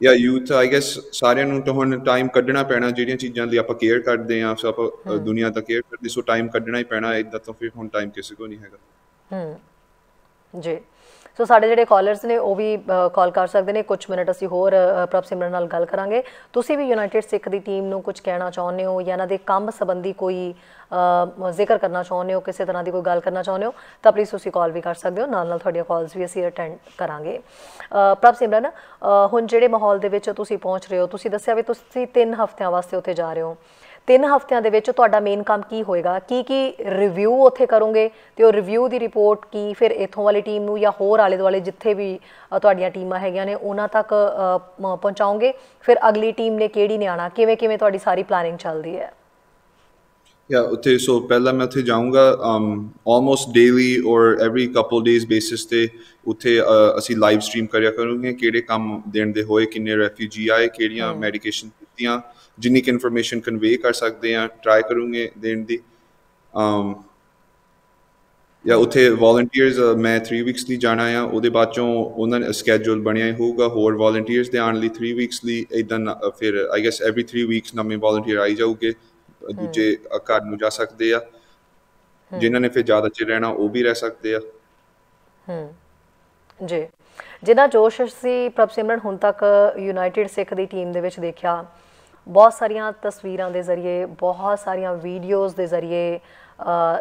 ਯੂਥ ਆਈ ਗੈਸ ਸਾਰਿਆਂ ਨੂੰ ਤਾਂ ਹੁਣ ਟਾਈਮ ਕੱਢਣਾ ਪੈਣਾ, ਜਿਹੜੀਆਂ ਚੀਜ਼ਾਂ ਲਈ ਆਪਾਂ ਕੇਅਰ ਕਰਦੇ ਹਾਂ, ਆਪਾਂ ਦੁਨੀਆ ਦਾ ਕੇਅਰ ਕਰਦੇ, ਸੋ ਟਾਈਮ ਕੱਢਣਾ ਹੀ ਪੈਣਾ, ਇੱਦਾਂ ਤਾਂ ਫਿਰ ਹੁਣ ਟਾਈਮ ਕਿਸੇ ਕੋਲ ਨਹੀਂ ਹੈਗਾ ਜੀ। ਸੋ ਸਾਡੇ ਜਿਹੜੇ ਕਾਲਰਸ ਨੇ ਉਹ ਵੀ ਕਾਲ ਕਰ ਸਕਦੇ ਨੇ, ਕੁਝ ਮਿੰਟ ਅਸੀਂ ਹੋਰ ਪ੍ਰਭ ਸਿਮਰਨ ਨਾਲ ਗੱਲ ਕਰਾਂਗੇ। ਤੁਸੀਂ ਵੀ ਯੂਨਾਈਟਿਡ ਸਿੱਖ ਦੀ ਟੀਮ ਨੂੰ ਕੁਝ ਕਹਿਣਾ ਚਾਹੁੰਦੇ ਹੋ ਜਾਂ ਇਹਨਾਂ ਦੇ ਕੰਮ ਸੰਬੰਧੀ ਕੋਈ ਜ਼ਿਕਰ ਕਰਨਾ ਚਾਹੁੰਦੇ ਹੋ, ਕਿਸੇ ਤਰ੍ਹਾਂ ਦੀ ਕੋਈ ਗੱਲ ਕਰਨਾ ਚਾਹੁੰਦੇ ਹੋ, ਤਾਂ ਪਲੀਜ਼ ਤੁਸੀਂ ਕਾਲ ਵੀ ਕਰ ਸਕਦੇ ਹੋ, ਨਾਲ ਤੁਹਾਡੀਆਂ ਕਾਲਸ ਵੀ ਅਸੀਂ ਅਟੈਂਡ ਕਰਾਂਗੇ। ਪ੍ਰਭ ਸਿਮਰਨ, ਹੁਣ ਜਿਹੜੇ ਮਾਹੌਲ ਦੇ ਵਿੱਚ ਤੁਸੀਂ ਪਹੁੰਚ ਰਹੇ ਹੋ, ਤੁਸੀਂ ਦੱਸਿਆ ਵੀ ਤੁਸੀਂ 3 ਹਫ਼ਤਿਆਂ ਵਾਸਤੇ ਉੱਥੇ ਜਾ ਰਹੇ ਹੋ, 3 ਹਫ਼ਤਿਆਂ ਦੇ ਵਿੱਚ ਤੁਹਾਡਾ ਮੇਨ ਕੰਮ ਕੀ ਹੋਏਗਾ? ਕੀ ਰਿਵਿਊ ਉੱਥੇ ਕਰੋਗੇ ਅਤੇ ਉਹ ਰਿਵਿਊ ਦੀ ਰਿਪੋਰਟ ਕੀ ਫਿਰ ਇੱਥੋਂ ਵਾਲੀ ਟੀਮ ਨੂੰ ਜਾਂ ਹੋਰ ਆਲੇ ਦੁਆਲੇ ਜਿੱਥੇ ਵੀ ਤੁਹਾਡੀਆਂ ਟੀਮਾਂ ਹੈਗੀਆਂ ਨੇ ਉਹਨਾਂ ਤੱਕ ਪਹੁੰਚਾਓਗੇ? ਫਿਰ ਅਗਲੀ ਟੀਮ ਨੇ ਕਿਹੜੀ ਨੇ ਆਉਣਾ? ਕਿਵੇਂ ਤੁਹਾਡੀ ਸਾਰੀ ਪਲਾਨਿੰਗ ਚੱਲਦੀ ਹੈ? ਉੱਥੇ ਸੋ ਪਹਿਲਾਂ ਮੈਂ ਉੱਥੇ ਜਾਊਂਗਾ ਆਲਮੋਸਟ ਡੇਲੀ ਔਰ ਐਵਰੀ ਕਪਲ ਡੇਜ਼ ਬੇਸਿਸ 'ਤੇ ਉੱਥੇ ਅਸੀਂ ਲਾਈਵ ਸਟਰੀਮ ਕਰਿਆ ਕਰਾਂਗੇ, ਕਿਹੜੇ ਕੰਮ ਦੇਣ ਦੇ ਹੋਏ, ਕਿੰਨੇ ਰੈਫਿਊਜੀ ਆਏ, ਕਿਹੜੀਆਂ ਮੈਡੀਕੇਸ਼ਨ ਦਿੱਤੀਆਂ, ਜਿੰਨੀ ਕੁ ਇਨਫੋਰਮੇਸ਼ਨ ਕਨਵੇ ਕਰ ਸਕਦੇ ਹਾਂ ਟਰਾਈ ਕਰੂੰਗੇ ਦੇਣ ਦੀ। ਉੱਥੇ ਵੋਲੰਟੀਅਰਸ ਮੈਂ 3 ਵੀਕਸ ਲਈ ਜਾਣਾ ਆ, ਉਹਦੇ ਬਾਅਦ 'ਚੋਂ ਉਹਨਾਂ ਨੇ ਸਕੈਜੂਲ ਬਣਿਆ ਹੀ ਹੋਊਗਾ ਹੋਰ ਵੋਲੰਟੀਅਰਸ ਦੇ ਆਉਣ ਲਈ 3 ਵੀਕਸ ਲਈ, ਇੱਦਾਂ ਫਿਰ ਆਈ ਗੈਸ ਐਵਰੀ 3 ਵੀਕਸ ਨਵੇਂ ਵੋਲੰਟੀਅਰ ਆਈ ਜਾਊਗੇ ਦੂਜੇ ਘਰ ਨੂੰ ਜਾ ਸਕਦੇ ਆ ਜਿਨ੍ਹਾਂ ਨੇ ਫਿਰ ਜ਼ਿਆਦਾ ਚਿਰ ਰਹਿਣਾ ਉਹ ਵੀ ਰਹਿ ਸਕਦੇ ਆ ਜੀ ਜਿੰਨਾ ਜੋਸ਼ ਅਸੀਂ ਪ੍ਰਭ ਸਿਮਰਨ ਹੁਣ ਤੱਕ ਯੂਨਾਈਟਿਡ ਸਿੱਖ ਦੀ ਟੀਮ ਦੇ ਵਿੱਚ ਦੇਖਿਆ ਬਹੁਤ ਸਾਰੀਆਂ ਤਸਵੀਰਾਂ ਦੇ ਜ਼ਰੀਏ ਬਹੁਤ ਸਾਰੀਆਂ ਵੀਡੀਓਜ਼ ਦੇ ਜ਼ਰੀਏ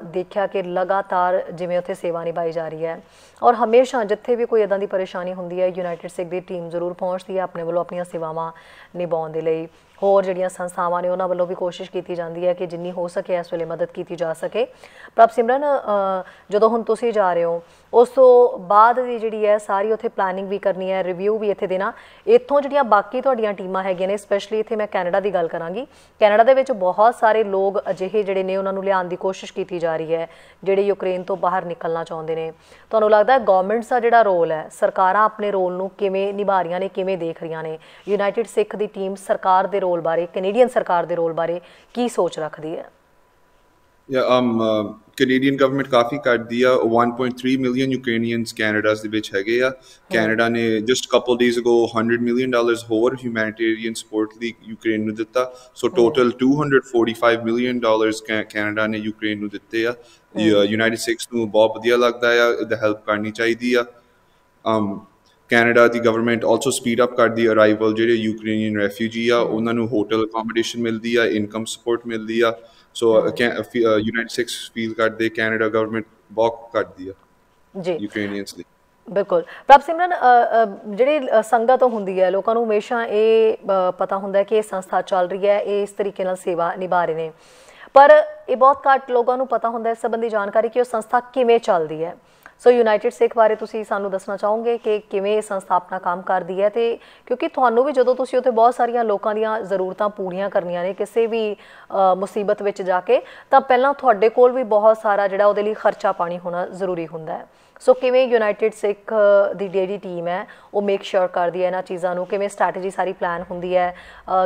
ਦੇਖਿਆ ਕਿ ਲਗਾਤਾਰ ਜਿਵੇਂ ਉੱਥੇ ਸੇਵਾ ਨਿਭਾਈ ਜਾ ਰਹੀ ਹੈ ਔਰ ਹਮੇਸ਼ਾ ਜਿੱਥੇ ਵੀ ਕੋਈ ਇੱਦਾਂ ਦੀ ਪਰੇਸ਼ਾਨੀ ਹੁੰਦੀ ਹੈ ਯੂਨਾਈਟਿਡ ਸਿੱਖ ਦੀ ਟੀਮ ਜ਼ਰੂਰ ਪਹੁੰਚਦੀ ਹੈ ਆਪਣੇ ਵੱਲੋਂ ਆਪਣੀਆਂ ਸੇਵਾਵਾਂ ਨਿਭਾਉਣ ਦੇ ਲਈ ਹੋਰ ਜਿਹੜੀਆਂ ਸੰਸਥਾਵਾਂ ਨੇ ਉਹਨਾਂ ਵੱਲੋਂ ਵੀ ਕੋਸ਼ਿਸ਼ ਕੀਤੀ ਜਾਂਦੀ ਹੈ ਕਿ ਜਿੰਨੀ ਹੋ ਸਕੇ ਇਸ ਵੇਲੇ ਮਦਦ ਕੀਤੀ ਜਾ ਸਕੇ ਪ੍ਰਭ ਸਿਮਰਨ ਜਦੋਂ ਹੁਣ ਤੁਸੀਂ ਜਾ ਰਹੇ ਹੋ ਉਸ ਤੋਂ ਬਾਅਦ ਦੀ ਜਿਹੜੀ ਹੈ ਸਾਰੀ ਉੱਥੇ ਪਲੈਨਿੰਗ ਵੀ ਕਰਨੀ ਹੈ ਰਿਵਿਊ ਵੀ ਇੱਥੇ ਦੇਣਾ ਇੱਥੋਂ ਜਿਹੜੀਆਂ ਬਾਕੀ ਤੁਹਾਡੀਆਂ ਟੀਮਾਂ ਹੈਗੀਆਂ ਨੇ ਸਪੈਸ਼ਲੀ ਇੱਥੇ ਮੈਂ ਕੈਨੇਡਾ ਦੀ ਗੱਲ ਕਰਾਂਗੀ ਕੈਨੇਡਾ ਦੇ ਵਿੱਚ ਬਹੁਤ ਸਾਰੇ ਲੋਕ ਅਜਿਹੇ ਜਿਹੜੇ ਨੇ ਉਹਨਾਂ ਨੂੰ ਲਿਆਉਣ ਦੀ ਕੋਸ਼ਿਸ਼ ਕੀਤੀ ਜਾ ਰਹੀ ਹੈ ਜਿਹੜੇ ਯੂਕਰੇਨ ਤੋਂ ਬਾਹਰ ਨਿਕਲਣਾ ਚਾਹੁੰਦੇ ਨੇ ਤੁਹਾਨੂੰ ਲੱਗਦਾ ਗਵਰਨਮੈਂਟਸ ਦਾ ਜਿਹੜਾ ਰੋਲ ਹੈ ਸਰਕਾਰਾਂ ਆਪਣੇ ਰੋਲ ਨੂੰ ਕਿਵੇਂ ਨਿਭਾ ਰਹੀਆਂ ਨੇ ਕਿਵੇਂ ਦੇਖ ਰਹੀਆਂ ਨੇ ਯੂਨਾਈਟਿਡ ਸਿੱਖ ਦੀ ਟੀਮ ਸਰਕਾਰ ਦੇ ਰੋਲ ਬਾਰੇ ਕੈਨੇਡੀਅਨ ਸਰਕਾਰ ਦੇ ਰੋਲ ਬਾਰੇ ਕੀ ਸੋਚ ਰੱਖਦੀ ਹੈ Canadian government ਕਾਫੀ ਕਰਦੀ ਆ 1.3 million Ukrainians Canada ਦੇ ਵਿੱਚ ਹੈਗੇ ਆ ਕੈਨੇਡਾ ਨੇ just couple days ago $100 million ਹੋਰ humanitarian support ਲਈ ਯੂਕਰੇਨ ਨੂੰ ਦਿੱਤਾ ਸੋ ਟੋਟਲ $245 million ਕੈਨੇਡਾ ਨੇ ਯੂਕਰੇਨ ਨੂੰ ਦਿੱਤੇ ਆ ਯੂਨਾਈਟਿਡ ਸਿੱਖਸ ਨੂੰ ਬਹੁਤ ਵਧੀਆ ਲੱਗਦਾ ਆ ਇਹਦਾ ਹੈਲਪ ਕਰਨੀ ਚਾਹੀਦੀ ਆ ਕੈਨੇਡਾ ਦੀ ਗਵਰਨਮੈਂਟ ਆਲਸੋ ਸਪੀਡ ਅਪ ਕਰਦੀ ਅਰਾਈਵਲ ਜਿਹੜੇ ਯੂਕਰੇਨੀਅਨ ਰੈਫਿਊਜੀ ਆ ਉਹਨਾਂ ਨੂੰ ਹੋਟਲ ਅਕੋਮੋਡੇਸ਼ਨ ਮਿਲਦੀ ਆ ਇਨਕਮ ਸਪੋਰਟ ਮਿਲਦੀ ਆ ਸੋ ਯੂਨਾਈਟਿਡ ਸਿੱਖਸ ਫੀਲ ਕਰਦੇ ਕੈਨੇਡਾ ਗਵਰਨਮੈਂਟ ਬਹੁਤ ਕਰਦੀ ਆ ਜੀ ਯੂਕਰੇਨੀਅਨਸ ਲਈ ਬਿਲਕੁਲ ਪ੍ਰਭ ਸਿਮਰਨ ਜਿਹੜੀ ਸੰਗਤ ਹੁੰਦੀ ਹੈ ਲੋਕਾਂ ਨੂੰ ਹਮੇਸ਼ਾ ਇਹ ਪਤਾ ਹੁੰਦਾ ਹੈ ਕਿ ਇਹ ਸੰਸਥਾ ਚੱਲ ਰਹੀ ਹੈ ਇਹ ਇਸ ਤਰੀਕੇ ਨਾਲ ਸੇਵਾ ਨਿਭਾ ਰਹੇ ਨੇ ਪਰ ਇਹ ਬਹੁਤ ਘੱਟ ਲੋਕਾਂ ਨੂੰ ਪਤਾ ਹੁੰਦਾ ਇਸ ਸੰਬੰਧੀ ਜਾਣਕਾਰੀ ਕਿ ਉਹ ਸੰਸਥਾ ਕਿਵੇਂ ਚੱਲਦੀ ਹੈ ਸੋ ਯੂਨਾਈਟਿਡ ਸਿੱਖ ਬਾਰੇ ਤੁਸੀਂ ਸਾਨੂੰ ਦੱਸਣਾ ਚਾਹੋਗੇ ਕਿ ਕਿਵੇਂ ਇਹ ਸੰਸਥਾ ਆਪਣਾ ਕੰਮ ਕਰਦੀ ਹੈ ਅਤੇ ਕਿਉਂਕਿ ਤੁਹਾਨੂੰ ਵੀ ਜਦੋਂ ਤੁਸੀਂ ਉੱਥੇ ਬਹੁਤ ਸਾਰੀਆਂ ਲੋਕਾਂ ਦੀਆਂ ਜ਼ਰੂਰਤਾਂ ਪੂਰੀਆਂ ਕਰਨੀਆਂ ਨੇ ਕਿਸੇ ਵੀ ਮੁਸੀਬਤ ਵਿੱਚ ਜਾ ਕੇ ਤਾਂ ਪਹਿਲਾਂ ਤੁਹਾਡੇ ਕੋਲ ਵੀ ਬਹੁਤ ਸਾਰਾ ਜਿਹੜਾ ਉਹਦੇ ਲਈ ਖਰਚਾ ਪਾਣੀ ਹੋਣਾ ਜ਼ਰੂਰੀ ਹੁੰਦਾ ਹੈ ਸੋ ਕਿਵੇਂ ਯੂਨਾਈਟਿਡ ਸਿੱਖ ਦੀ ਜਿਹੜੀ ਟੀਮ ਹੈ ਉਹ ਮੇਕ ਸ਼ੋਰ ਕਰਦੀ ਹੈ ਇਹਨਾਂ ਚੀਜ਼ਾਂ ਨੂੰ ਕਿਵੇਂ ਸਟ੍ਰੈਟਜੀ ਸਾਰੀ ਪਲਾਨ ਹੁੰਦੀ ਹੈ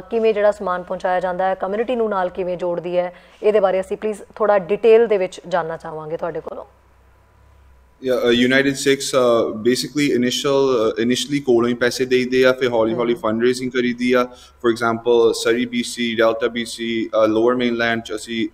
ਕਿਵੇਂ ਜਿਹੜਾ ਸਮਾਨ ਪਹੁੰਚਾਇਆ ਜਾਂਦਾ ਹੈ ਕਮਿਊਨਿਟੀ ਨੂੰ ਨਾਲ ਕਿਵੇਂ ਜੋੜਦੀ ਹੈ ਇਹਦੇ ਬਾਰੇ ਅਸੀਂ ਪਲੀਜ਼ ਥੋੜ੍ਹਾ ਡਿਟੇਲ ਦੇ ਵਿੱਚ ਜਾਣਨਾ ਚਾਹਾਂਗੇ ਤੁਹਾਡੇ ਕੋਲੋਂ United Sikhs basically initially ਕੋਲੋਂ ਹੀ ਪੈਸੇ ਦੇਈਦੇ ਆ ਫਿਰ ਹੌਲੀ ਹੌਲੀ ਫੰਡ ਰੇਜ਼ਿੰਗ ਕਰੀਦੀ ਆ for example Surrey BC delta BC lower mainland 'ਚ ਅਸੀਂ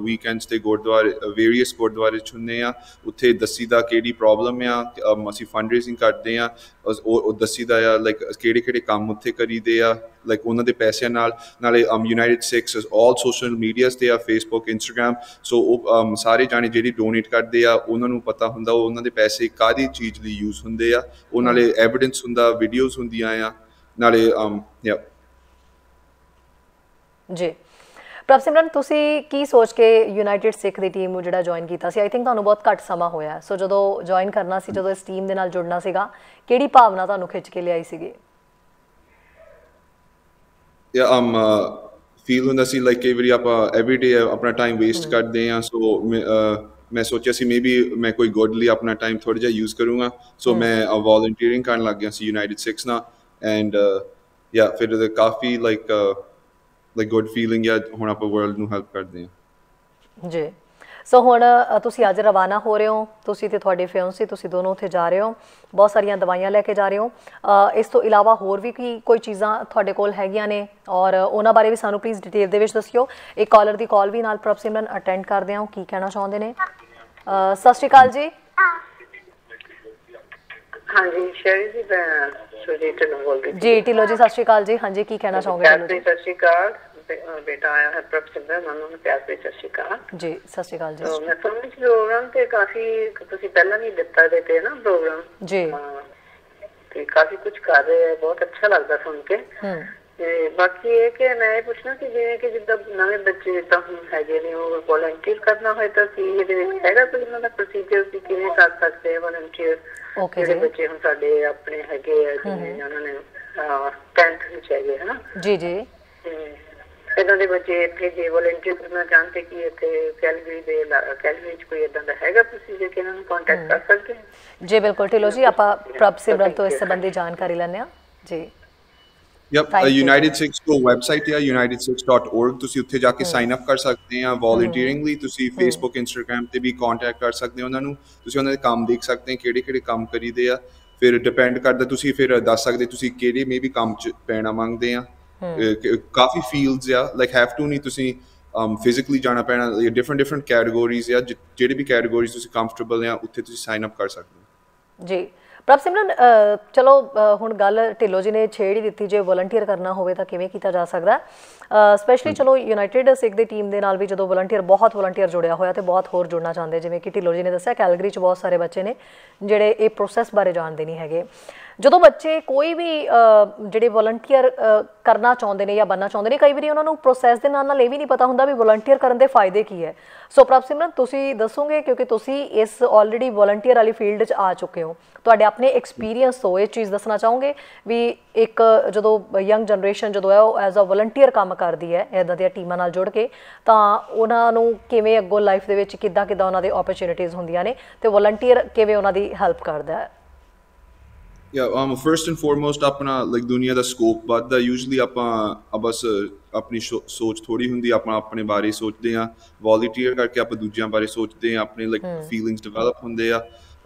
ਵੀਕਐਂਡਸ 'ਤੇ ਗੁਰਦੁਆਰੇ ਵੇਰੀਅਸ ਗੁਰਦੁਆਰੇ 'ਚ ਹੁੰਦੇ ਆ ਉੱਥੇ ਦੱਸੀ ਦਾ ਕਿਹੜੀ ਪ੍ਰੋਬਲਮ ਆ ਅਸੀਂ ਫੰਡ ਰੇਜ਼ਿੰਗ ਕਰਦੇ ਆ ਉਹ ਦੱਸੀ ਦਾ ਆ ਲਾਈਕ ਕਿਹੜੇ ਕਿਹੜੇ ਕੰਮ ਉੱਥੇ ਕਰੀਦੇ ਆ ਲਾਈਕ ਉਹਨਾਂ ਦੇ ਪੈਸਿਆਂ ਨਾਲੇ ਯੂਨਾਈਟਿਡ ਸਿੱਖਸ ਆਲ ਸੋਸ਼ਲ ਮੀਡੀਆਸ 'ਤੇ ਆ ਫੇਸਬੁੱਕ ਇੰਸਟਾਗ੍ਰਾਮ ਸੋ ਉਹ ਸਾਰੇ ਜਾਣੇ ਜਿਹੜੀ ਡੋਨੇਟ ਕਰਦੇ ਆ ਉਹਨਾਂ ਨੂੰ ਪਤਾ ਹੁੰਦਾ ਉਹ ਉਹਨਾਂ ਦੇ ਪੈਸੇ ਕਾਹਦੀ ਚੀਜ਼ ਲਈ ਯੂਜ਼ ਹੁੰਦੇ ਆ ਉਹ ਨਾਲੇ ਐਵੀਡੈਂਸ ਹੁੰਦਾ ਵੀਡੀਓਜ਼ ਹੁੰਦੀਆਂ ਆ ਨਾਲੇ ਜੀ ਪ੍ਰਭ ਸਿਮਰਨ ਤੁਸੀਂ ਕੀ ਸੋਚ ਕੇ ਯੂਨਾਈਟਿਡ ਸਿੱਖ ਦੀ ਟੀਮ ਨੂੰ ਜਿਹੜਾ ਜੁਆਇਨ ਕੀਤਾ ਸੀ ਆਈ ਥਿੰਕ ਤੁਹਾਨੂੰ ਬਹੁਤ ਘੱਟ ਸਮਾਂ ਹੋਇਆ ਸੋ ਜਦੋਂ ਜੁਆਇਨ ਕਰਨਾ ਸੀ ਜਦੋਂ ਇਸ ਟੀਮ ਦੇ ਨਾਲ ਜੁੜਨਾ ਸੀਗਾ ਕਿਹੜੀ ਭਾਵਨਾ ਤੁਹਾਨੂੰ ਖਿੱਚ ਕੇ ਲਿਆਈ ਸੀਗੀ ਫੀਲ ਹੁੰਦਾ ਸੀ ਲਾਈਕ ਕਈ ਵਾਰੀ ਆਪਾਂ ਐਵਰੀ ਡੇ ਆਪਣਾ ਟਾਈਮ ਵੇਸਟ ਕਰਦੇ ਹਾਂ ਸੋ ਮੈਂ ਸੋਚਿਆ ਸੀ ਮੇਬੀ ਮੈਂ ਕੋਈ ਗੁੱਡ ਲਈ ਆਪਣਾ ਟਾਈਮ ਥੋੜ੍ਹਾ ਜਿਹਾ ਯੂਜ਼ ਕਰੂੰਗਾ ਸੋ ਮੈਂ ਵੋਲੰਟੀਅਰਿੰਗ ਕਰਨ ਲੱਗ ਗਿਆ ਸੀ ਯੂਨਾਈਟਿਡ ਸਿੱਖਸ ਨਾਲ ਐਂਡ ਫਿਰ ਕਾਫੀ ਲਾਈਕ ਗੁੱਡ ਫੀਲਿੰਗ ਆ ਹੁਣ ਆਪਾਂ ਵਰਲਡ ਨੂੰ ਹੈਲਪ ਕਰਦੇ ਹਾਂ ਜੀ ਸੋ ਹੁਣ ਤੁਸੀਂ ਅੱਜ ਰਵਾਨਾ ਹੋ ਰਹੇ ਹੋ ਤੁਸੀਂ ਅਤੇ ਤੁਹਾਡੇ ਫਿਓਂਸੀ ਤੁਸੀਂ ਦੋਨੋਂ ਉੱਥੇ ਜਾ ਰਹੇ ਹੋ ਬਹੁਤ ਸਾਰੀਆਂ ਦਵਾਈਆਂ ਲੈ ਕੇ ਜਾ ਰਹੇ ਹੋ ਇਸ ਤੋਂ ਇਲਾਵਾ ਹੋਰ ਵੀ ਕੋਈ ਚੀਜ਼ਾਂ ਤੁਹਾਡੇ ਕੋਲ ਹੈਗੀਆਂ ਨੇ ਔਰ ਉਹਨਾਂ ਬਾਰੇ ਵੀ ਸਾਨੂੰ ਪਲੀਜ਼ ਡਿਟੇਲ ਦੇ ਵਿੱਚ ਦੱਸਿਓ ਇੱਕ ਕਾਲਰ ਦੀ ਕਾਲ ਵੀ ਨਾਲ ਪ੍ਰਭ ਸਿਮਰਨ ਅਟੈਂਡ ਕਰਦੇ ਹਾਂ ਕੀ ਕਹਿਣਾ ਚਾਹੁੰਦੇ ਨੇ ਸਤਿ ਸ਼੍ਰੀ ਅਕਾਲ ਜੀ ਹਾਂਜੀ ਸ਼ੈਰੀ ਜੀ ਮੈਂ ਸੁਜੀਤ ਢਿੱਲੋਂ ਬੋਲਦੀ ਜੀ ਢਿੱਲੋਂ ਜੀ ਸਤਿ ਸ਼੍ਰੀ ਅਕਾਲ ਜੀ ਹਾਂਜੀ ਕੀ ਕਹਿਣਾ ਚਾਹੋਗੇ ਸਤਿ ਸ਼੍ਰੀ ਅਕਾਲ बेटा आया है प्रभ सिमरन उन्होंने प्यार से सत श्री अकाल जी सत श्री अकाल जी मैं सुन प्रोग्राम ते काफी तुसी पहला नहीं दिता देते ना प्रोग्राम जी ते काफी कुछ कर रहे हैं बहुत अच्छा लगता सुन के ते बाकी ये कि मैं पूछना कि जिवें कि जिद्दां नवे बच्चे जिद्दां हुण हैगे ने वो वॉलंटियर करना होए तां की इहदे विच हैगा कोई उन्हां दा प्रोसीजर कि किवें कर सकदे वॉलंटियर ओके जी बच्चे हुण साडे अपने हैगे जिवें उन्हां ने 10th विच हैगे है ना जी जी इदां दे बच्चे इत्थे जे वॉलंटियर करना चाहते कि इत्थे कैलगरी च कोई इदां दा हैगा प्रोसीजर कि इन्हां नूं कांटेक्ट कर सकदे जी बिल्कुल ढिल्लों जी आपां प्रभ सिमरन तो इस संबंधी जानकारी लैंदे हां जी ਯੂਨਾਈਟਿਡ ਸਿੱਖਸ ਕੋ ਵੈਬਸਾਈਟ ਹੈ unitedsikhs.org ਤੁਸੀਂ ਉੱਥੇ ਜਾ ਕੇ ਸਾਈਨ ਅਪ ਕਰ ਸਕਦੇ ਆ ਵੋਲੰਟੀਅਰਿੰਗ ਲਈ ਤੁਸੀਂ ਫੇਸਬੁੱਕ ਇੰਸਟਾਗ੍ਰਾਮ ਤੇ ਵੀ ਕੰਟੈਕਟ ਕਰ ਸਕਦੇ ਹੋ ਉਹਨਾਂ ਨੂੰ ਤੁਸੀਂ ਉਹਨਾਂ ਦੇ ਕੰਮ ਦੇਖ ਸਕਦੇ ਕਿਹੜੇ ਕਿਹੜੇ ਕੰਮ ਕਰੀਦੇ ਆ ਫਿਰ ਡਿਪੈਂਡ ਕਰਦਾ ਤੁਸੀਂ ਫਿਰ ਦੱਸ ਸਕਦੇ ਤੁਸੀਂ ਕਿਹੜੇ ਮੇਬੀ ਕੰਮ 'ਚ ਪੈਣਾ ਮੰਗਦੇ ਆ ਕਾਫੀ ਫੀਲਡਸ ਆ ਲਾਈਕ ਹੈਵ ਟੂ ਨਹੀਂ ਤੁਸੀਂ ਫਿਜ਼ੀਕਲੀ ਜਾਣਾ ਪੈਣਾ ਡਿਫਰੈਂਟ ਕੈਟਾਗੋਰੀਜ਼ ਆ ਜਿਹੜੇ ਵੀ ਕੈਟਾਗੋਰੀਜ਼ ਤੁਸੀਂ ਕੰਫਰਟੇਬਲ ਆ ਉੱਥੇ ਤੁਸੀਂ ਸਾਈਨ ਅਪ ਕਰ ਸਕਦੇ ਹੋ ਜੀ। ਪ੍ਰਭ ਸਿਮਰਨ, ਚਲੋ ਹੁਣ ਗੱਲ ਢਿੱਲੋਂ ਜੀ ਨੇ ਛੇੜ ਹੀ ਦਿੱਤੀ, ਜੇ ਵਲੰਟੀਅਰ ਕਰਨਾ ਹੋਵੇ ਤਾਂ ਕਿਵੇਂ ਕੀਤਾ ਜਾ ਸਕਦਾ। ਸਪੈਸ਼ਲੀ ਚਲੋ ਯੂਨਾਈਟਿਡ ਸਿੱਖ ਦੀ ਟੀਮ ਦੇ ਨਾਲ ਵੀ ਜਦੋਂ ਬਹੁਤ ਵਲੰਟੀਅਰ ਜੁੜਿਆ ਹੋਇਆ ਤੇ ਬਹੁਤ ਹੋਰ ਜੁੜਨਾ ਚਾਹੁੰਦੇ, ਜਿਵੇਂ ਕਿ ਢਿੱਲੋਂ ਜੀ ਨੇ ਦੱਸਿਆ ਕੈਲਗਰੀ 'ਚ ਬਹੁਤ ਸਾਰੇ ਬੱਚੇ ਨੇ ਜਿਹੜੇ ਇਹ ਪ੍ਰੋਸੈਸ ਬਾਰੇ ਜਾਣਦੇ ਨਹੀਂ ਹੈਗੇ। ਜਦੋਂ ਬੱਚੇ ਕੋਈ ਵੀ ਜਿਹੜੇ ਵਲੰਟੀਅਰ ਕਰਨਾ ਚਾਹੁੰਦੇ ਨੇ ਜਾਂ ਬਣਨਾ ਚਾਹੁੰਦੇ ਨੇ, ਕਈ ਵਾਰੀ ਉਹਨਾਂ ਨੂੰ ਪ੍ਰੋਸੈਸ ਦੇ ਨਾਲ ਇਹ ਵੀ ਨਹੀਂ ਪਤਾ ਹੁੰਦਾ ਵੀ ਵਲੰਟੀਅਰ ਕਰਨ ਦੇ ਫਾਇਦੇ ਕੀ ਹੈ। ਸੋ ਪ੍ਰਭ ਸਿਮਰਨ, ਤੁਸੀਂ ਦੱਸੋਗੇ ਕਿਉਂਕਿ ਤੁਸੀਂ ਇਸ ਆਲਰੇਡੀ ਵਲੰਟੀਅਰ ਵਾਲੀ ਫੀਲਡ 'ਚ ਆ ਚੁੱਕੇ ਹੋ, ਤੁਹਾਡੇ ਆਪਣੇ ਐਕਸਪੀਰੀਅੰਸ ਤੋਂ ਇਹ ਚੀਜ਼ ਦੱਸਣਾ ਚਾਹੋਗੇ ਵੀ ਇੱਕ ਜਦੋਂ ਯੰਗ ਜਨਰੇਸ਼ਨ ਜਦੋਂ ਹੈ ਉਹ ਐਜ਼ ਅ ਵਲੰਟੀਅਰ ਕੰਮ ਕਰਦੀ ਹੈ ਇੱਦਾਂ ਦੀਆਂ ਟੀਮਾਂ ਨਾਲ ਜੁੜ ਕੇ, ਤਾਂ ਉਹਨਾਂ ਨੂੰ ਕਿਵੇਂ ਅੱਗੋਂ ਲਾਈਫ ਦੇ ਵਿੱਚ ਕਿੱਦਾਂ ਉਹਨਾਂ ਦੇ ਓਪਰਚੁਨਿਟੀਜ਼ ਹੁੰਦੀਆਂ ਨੇ ਤੇ ਵਲੰਟੀਅਰ ਕਿਵੇਂ ਉਹਨਾਂ ਦੀ ਹੈਲਪ ਕਰਦਾ ਹੈ? ਫਰਸਟ ਐਂਡ ਫੋਰਮੋਸਟ ਆਪਣਾ ਲਾਈਕ ਦੁਨੀਆ ਦਾ ਸਕੋਪ ਵੱਧਦਾ। ਯੂਜਲੀ ਆਪਾਂ ਬਸ ਆਪਣੀ ਸੋਚ ਥੋੜੀ ਹੁੰਦੀ, ਆਪਾਂ ਆਪਣੇ ਬਾਰੇ ਸੋਚਦੇ ਹਾਂ, ਵੋਲੰਟੀਅਰ ਕਰਕੇ ਆਪਾਂ ਦੂਜਿਆਂ ਬਾਰੇ ਸੋਚਦੇ ਹਾਂ, ਆਪਣੇ ਲਾਈਕ ਫੀਲਿੰਗਸ ਡਿਵੈਲਪ ਹੁੰਦੇ ਆ।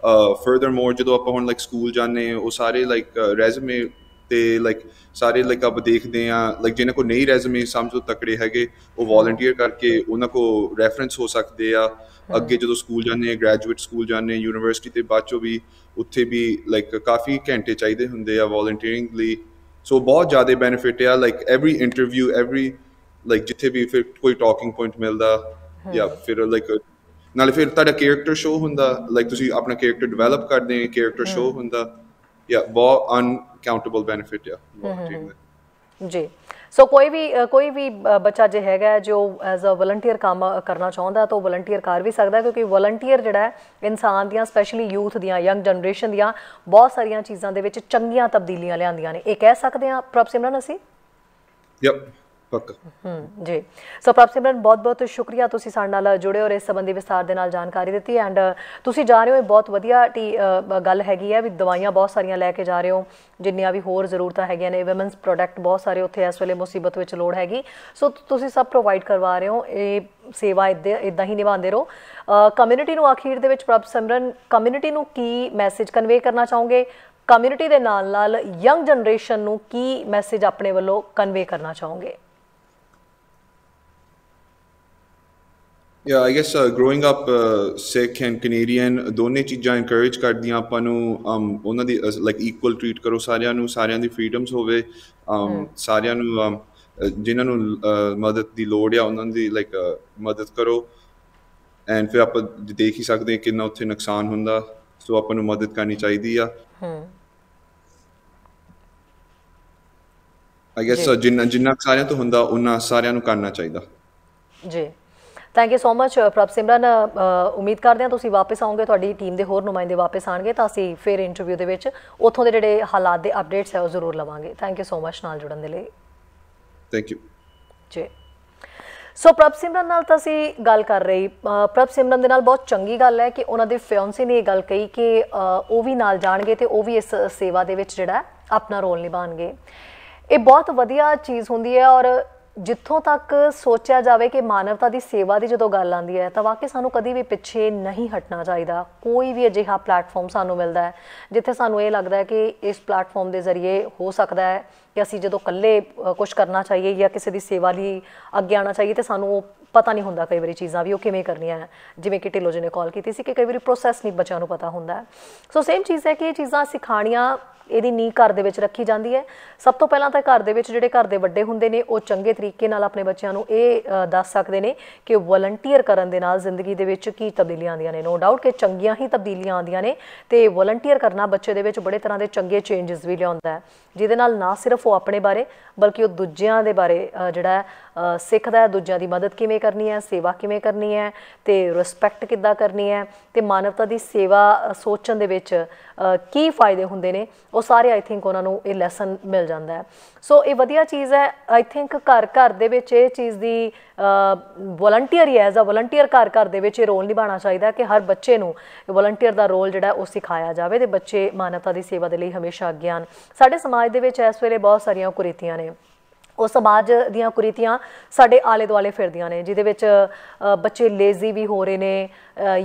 ਫਰਦਰ ਮੋਰ ਜਦੋਂ ਆਪਾਂ ਹੁਣ ਲਾਈਕ ਸਕੂਲ ਜਾਂਦੇ ਉਹ ਸਾਰੇ ਲਾਈਕ ਰੈਜ਼ੂਮੇ ਤੇ ਲਾਈਕ ਸਾਰੇ ਲਾਈਕ ਆਪਾਂ ਦੇਖਦੇ ਹਾਂ ਲਾਈਕ ਜਿਹਨਾਂ ਕੋਲ ਨਹੀਂ ਰੈਜ਼ੂਮੇ ਸਮਝੋ ਤਕੜੇ ਹੈਗੇ ਉਹ ਵੋਲੰਟੀਅਰ ਕਰਕੇ ਉਹਨਾਂ ਕੋਲ ਰੈਫਰੈਂਸ ਹੋ ਸਕਦੇ ਆ। ਅੱਗੇ ਜਦੋਂ ਸਕੂਲ ਜਾਂਦੇ ਹਾਂ, ਗ੍ਰੈਜੂਏਟ ਸਕੂਲ ਜਾਂਦੇ ਹਾਂ, ਯੂਨੀਵਰਸਿਟੀ ਤੇ ਬਾਅਦ ਚੋਂ ਵੀ ਉੱਥੇ ਵੀ ਲਾਈਕ ਕਾਫੀ ਘੰਟੇ ਚਾਹੀਦੇ ਹੁੰਦੇ ਆ ਵੋਲੰਟੀਅਰਿੰਗ ਲਈ। ਸੋ ਬਹੁਤ ਜ਼ਿਆਦਾ ਬੈਨੀਫਿਟ ਆ like every interview every like ਜਿੱਥੇ ਵੀ ਫਿਰ ਕੋਈ ਟਾਕਿੰਗ ਪੁਆਇੰਟ ਮਿਲਦਾ ਜਾਂ ਫਿਰ ਲਾਈਕ ਨਾਲੇ ਫਿਰ ਤੁਹਾਡਾ ਕੈਰੈਕਟਰ ਸ਼ੋ ਹੁੰਦਾ, ਲਾਈਕ ਤੁਸੀਂ ਆਪਣਾ ਕੈਰੈਕਟਰ ਡਿਵੈਲਪ ਕਰਦੇ ਹੋ, ਕੈਰੈਕਟਰ ਸ਼ੋ ਹੁੰਦਾ। ਬਹੁਤ ਅਨਕਾਊਂਟੇਬਲ ਬੈਨੀਫਿਟ ਆ ਵੋਲੰਟੀਅਰਿੰਗ ਦਾ ਜੀ। ਸੋ ਕੋਈ ਵੀ ਬੱਚਾ ਜੇ ਹੈਗਾ ਜੋ ਐਜ਼ ਅ ਵਲੰਟੀਅਰ ਕੰਮ ਕਰਨਾ ਚਾਹੁੰਦਾ ਤਾਂ ਉਹ ਵਲੰਟੀਅਰ ਕਰ ਵੀ ਸਕਦਾ, ਕਿਉਂਕਿ ਵਲੰਟੀਅਰ ਜਿਹੜਾ ਹੈ ਇਨਸਾਨ ਦੀਆਂ ਸਪੈਸ਼ਲੀ ਯੂਥ ਦੀਆਂ ਯੰਗ ਜਨਰੇਸ਼ਨ ਦੀਆਂ ਬਹੁਤ ਸਾਰੀਆਂ ਚੀਜ਼ਾਂ ਦੇ ਵਿੱਚ ਚੰਗੀਆਂ ਤਬਦੀਲੀਆਂ ਲਿਆਂਦੀਆਂ ਨੇ, ਇਹ ਕਹਿ ਸਕਦੇ ਹਾਂ ਪ੍ਰਭ ਸਿਮਰਨ ਅਸੀਂ? ਪੱਕਾ ਜੀ। ਸੋ ਪ੍ਰਭ ਸਿਮਰਨ, ਬਹੁਤ ਬਹੁਤ ਸ਼ੁਕਰੀਆ, ਤੁਸੀਂ ਸਾਡੇ ਨਾਲ ਜੁੜੇ ਹੋ, ਇਸ ਸੰਬੰਧੀ ਵਿਸਥਾਰ ਦੇ ਨਾਲ ਜਾਣਕਾਰੀ ਦਿੱਤੀ। ਐਂਡ ਤੁਸੀਂ ਜਾ ਰਹੇ ਹੋ, ਇਹ ਬਹੁਤ ਵਧੀਆ ਗੱਲ ਹੈਗੀ ਹੈ ਵੀ ਦਵਾਈਆਂ ਬਹੁਤ ਸਾਰੀਆਂ ਲੈ ਕੇ ਜਾ ਰਹੇ ਹੋ, ਜਿੰਨੀਆਂ ਵੀ ਹੋਰ ਜ਼ਰੂਰਤਾਂ ਹੈਗੀਆਂ ਨੇ, ਵਿਮਨਸ ਪ੍ਰੋਡਕਟ ਬਹੁਤ ਸਾਰੇ ਉੱਥੇ ਇਸ ਵੇਲੇ ਮੁਸੀਬਤ ਵਿੱਚ ਲੋੜ ਹੈਗੀ, ਸੋ ਤੁਸੀਂ ਸਭ ਪ੍ਰੋਵਾਈਡ ਕਰਵਾ ਰਹੇ ਹੋ। ਇਹ ਸੇਵਾ ਇੱਦਾਂ ਹੀ ਨਿਭਾਉਂਦੇ ਰਹੋ। ਕਮਿਊਨਿਟੀ ਨੂੰ ਅਖੀਰ ਦੇ ਵਿੱਚ ਪ੍ਰਭ ਸਿਮਰਨ, ਕਮਿਊਨਿਟੀ ਨੂੰ ਕੀ ਮੈਸੇਜ ਕਨਵੇ ਕਰਨਾ ਚਾਹੋਗੇ? ਕਮਿਊਨਿਟੀ ਦੇ ਨਾਲ ਨਾਲ ਯੰਗ ਜਨਰੇਸ਼ਨ ਨੂੰ ਕੀ ਮੈਸੇਜ ਆਪਣੇ ਵੱਲੋਂ ਕਨਵੇ ਕਰਨਾ ਚਾਹੋਗੇ? I guess growing up Sikh and Canadian ਦੋਨੇ ਚੀਜ਼ਾਂ encourage ਕਰਦੀਆਂ ਆਪਾਂ ਨੂੰ ਉਹਨਾਂ ਦੀ ਲਾਈਕ ਇਕੁਅਲ ਟਰੀਟ ਕਰੋ ਸਾਰਿਆਂ ਨੂੰ, ਸਾਰਿਆਂ ਦੀ ਫਰੀਡਮਸ ਹੋਵੇ, ਸਾਰਿਆਂ ਨੂੰ ਜਿਨ੍ਹਾਂ ਨੂੰ ਮਦਦ ਦੀ ਲੋੜ ਆ ਉਹਨਾਂ ਦੀ ਲਾਈਕ ਮਦਦ ਕਰੋ। ਐਂਡ ਫਿਰ ਆਪਾਂ ਦੇਖ ਹੀ ਸਕਦੇ ਹਾਂ ਕਿੰਨਾ ਉੱਥੇ ਨੁਕਸਾਨ ਹੁੰਦਾ, ਸੋ ਆਪਾਂ ਨੂੰ ਮਦਦ ਕਰਨੀ ਚਾਹੀਦੀ ਆ। I guess ਜਿੰਨਾ ਸਾਰਿਆਂ ਤੋਂ ਹੁੰਦਾ ਉਹਨਾਂ ਸਾਰਿਆਂ ਨੂੰ ਕਰਨਾ ਚਾਹੀਦਾ ਜੀ। ਥੈਂਕ ਯੂ ਸੋ ਮਚ ਪ੍ਰਭ ਸਿਮਰਨ। ਉਮੀਦ ਕਰਦੇ ਹਾਂ ਤੁਸੀਂ ਵਾਪਸ ਆਓਗੇ, ਤੁਹਾਡੀ ਟੀਮ ਦੇ ਹੋਰ ਨੁਮਾਇੰਦੇ ਵਾਪਸ ਆਉਣਗੇ ਤਾਂ ਅਸੀਂ ਫਿਰ ਇੰਟਰਵਿਊ ਦੇ ਵਿੱਚ ਉੱਥੋਂ ਦੇ ਜਿਹੜੇ ਹਾਲਾਤ ਦੇ ਅਪਡੇਟਸ ਹੈ ਉਹ ਜ਼ਰੂਰ ਲਵਾਂਗੇ। ਥੈਂਕ ਯੂ ਸੋ ਮਚ ਨਾਲ ਜੁੜਨ ਦੇ ਲਈ। ਥੈਂਕ ਯੂ ਜੀ। ਸੋ ਪ੍ਰਭ ਸਿਮਰਨ ਨਾਲ ਤਾਂ ਅਸੀਂ ਗੱਲ ਕਰ ਰਹੀ। ਪ੍ਰਭ ਸਿਮਰਨ ਦੇ ਨਾਲ ਬਹੁਤ ਚੰਗੀ ਗੱਲ ਹੈ ਕਿ ਉਹਨਾਂ ਦੇ ਫਿਓਂਸੇ ਨੇ ਇਹ ਗੱਲ ਕਹੀ ਕਿ ਉਹ ਵੀ ਨਾਲ ਜਾਣਗੇ ਤੇ ਉਹ ਵੀ ਇਸ ਸੇਵਾ ਦੇ ਵਿੱਚ ਜਿਹੜਾ ਆਪਣਾ ਰੋਲ ਨਿਭਾਉਣਗੇ। ਇਹ ਬਹੁਤ ਵਧੀਆ ਚੀਜ਼ ਹੁੰਦੀ ਹੈ। ਔਰ ਜਿੱਥੋਂ ਤੱਕ ਸੋਚਿਆ ਜਾਵੇ ਕਿ ਮਾਨਵਤਾ ਦੀ ਸੇਵਾ ਦੀ ਜਦੋਂ ਗੱਲ ਆਉਂਦੀ ਹੈ ਤਾਂ ਵਾਕਈ ਸਾਨੂੰ ਕਦੀ ਵੀ ਪਿੱਛੇ ਨਹੀਂ ਹਟਣਾ ਚਾਹੀਦਾ। ਕੋਈ ਵੀ ਅਜਿਹਾ ਪਲੈਟਫਾਰਮ ਸਾਨੂੰ ਮਿਲਦਾ ਹੈ ਜਿੱਥੇ ਸਾਨੂੰ ਇਹ ਲੱਗਦਾ ਹੈ ਕਿ ਇਸ ਪਲੈਟਫਾਰਮ ਦੇ ਜ਼ਰੀਏ ਹੋ ਸਕਦਾ ਹੈ ਕਿ ਅਸੀਂ ਜਦੋਂ ਇਕੱਲੇ ਕੁਛ ਕਰਨਾ ਚਾਹੀਏ ਜਾਂ ਕਿਸੇ ਦੀ ਸੇਵਾ ਲਈ ਅੱਗੇ ਆਉਣਾ ਚਾਹੀਏ ਤਾਂ ਸਾਨੂੰ ਉਹ ਪਤਾ ਨਹੀਂ ਹੁੰਦਾ ਕਈ ਵਾਰੀ ਚੀਜ਼ਾਂ ਵੀ ਉਹ ਕਿਵੇਂ ਕਰਨੀਆਂ ਹੈ। ਜਿਵੇਂ ਕਿ ਢਿੱਲੋਂ ਜੀ ਨੇ ਕਾਲ ਕੀਤੀ ਸੀ ਕਿ ਕਈ ਵਾਰੀ ਪ੍ਰੋਸੈਸ ਨਹੀਂ ਬੱਚਿਆਂ ਨੂੰ ਪਤਾ ਹੁੰਦਾ। ਸੋ ਸੇਮ ਚੀਜ਼ ਹੈ ਕਿ ਇਹ ਚੀਜ਼ਾਂ ਸਿਖਾਉਣੀਆਂ ਇਹਦੀ ਨੀਂਹ ਘਰ ਦੇ ਵਿੱਚ ਰੱਖੀ ਜਾਂਦੀ ਹੈ। ਸਭ ਤੋਂ ਪਹਿਲਾਂ ਤਾਂ ਘਰ ਦੇ ਵਿੱਚ ਜਿਹੜੇ ਘਰ ਦੇ ਵੱਡੇ ਹੁੰਦੇ ਨੇ ਉਹ ਚੰਗੇ ਤਰੀਕੇ ਨਾਲ ਆਪਣੇ ਬੱਚਿਆਂ ਨੂੰ ਇਹ ਦੱਸ ਸਕਦੇ ਨੇ ਕਿ ਵਲੰਟੀਅਰ ਕਰਨ ਦੇ ਨਾਲ ਜ਼ਿੰਦਗੀ ਦੇ ਵਿੱਚ ਕੀ ਤਬਦੀਲੀਆਂ ਆਉਂਦੀਆਂ ਨੇ। ਨੋ ਡਾਊਟ ਕਿ ਚੰਗੀਆਂ ਹੀ ਤਬਦੀਲੀਆਂ ਆਉਂਦੀਆਂ ਨੇ ਤੇ ਵਲੰਟੀਅਰ ਕਰਨਾ ਬੱਚੇ ਦੇ ਵਿੱਚ ਬੜੇ ਤਰ੍ਹਾਂ ਦੇ ਚੰਗੇ ਚੇਂਜਸ ਵੀ ਲਿਆਉਂਦਾ ਹੈ, ਜਿਹਦੇ ਨਾਲ ਨਾ ਸਿਰਫ ਉਹ ਆਪਣੇ ਬਾਰੇ ਬਲਕਿ ਉਹ ਦੂਜਿਆਂ ਦੇ ਬਾਰੇ ਜਿਹੜਾ ਸਿੱਖਦਾ ਹੈ, ਦੂਜਿਆਂ ਦੀ ਮਦਦ ਕਿਵੇਂ ਕਰਨੀ ਹੈ, ਸੇਵਾ ਕਿਵੇਂ ਕਰਨੀ ਹੈ ਤੇ ਰਿਸਪੈਕਟ ਕਿੱਦਾਂ ਕਰਨੀ ਹੈ ਤੇ ਮਾਨਵਤਾ ਦੀ ਸੇਵਾ ਸੋਚਣ ਦੇ ਵਿੱਚ ਕੀ ਫਾਇਦੇ ਹੁੰਦੇ ਨੇ ਉਹ ਸਾਰੇ ਆਈ ਥਿੰਕ ਉਹਨਾਂ ਨੂੰ ਇਹ ਲੈਸਨ ਮਿਲ ਜਾਂਦਾ ਹੈ। ਸੋ ਇਹ ਵਧੀਆ ਚੀਜ਼ ਹੈ। ਆਈ ਥਿੰਕ ਘਰ ਘਰ ਦੇ ਵਿੱਚ ਇਹ ਚੀਜ਼ ਦੀ ਵਲੰਟੀਅਰ ਹੀ ਐਜ਼ ਅ ਵਲੰਟੀਅਰ ਘਰ ਘਰ ਦੇ ਵਿੱਚ ਇਹ ਰੋਲ ਨਿਭਾਉਣਾ ਚਾਹੀਦਾ ਕਿ ਹਰ ਬੱਚੇ ਨੂੰ ਵਲੰਟੀਅਰ ਦਾ ਰੋਲ ਜਿਹੜਾ ਉਹ ਸਿਖਾਇਆ ਜਾਵੇ ਤੇ ਬੱਚੇ ਮਾਨਵਤਾ ਦੀ ਸੇਵਾ ਦੇ ਲਈ ਹਮੇਸ਼ਾ ਅੱਗੇ ਆਉਣ। ਸਾਡੇ ਸਮਾਜ ਦੇ ਵਿੱਚ ਇਸ ਵੇਲੇ ਬਹੁਤ ਸਾਰੀਆਂ ਕੁਰੀਤੀਆਂ ਨੇ, ਉਹ ਸਮਾਜ ਦੀਆਂ ਕੁਰੀਤੀਆਂ ਸਾਡੇ ਆਲੇ ਦੁਆਲੇ ਫਿਰਦੀਆਂ ਨੇ, ਜਿਹਦੇ ਵਿੱਚ ਬੱਚੇ ਲੇਜ਼ੀ ਵੀ ਹੋ ਰਹੇ ਨੇ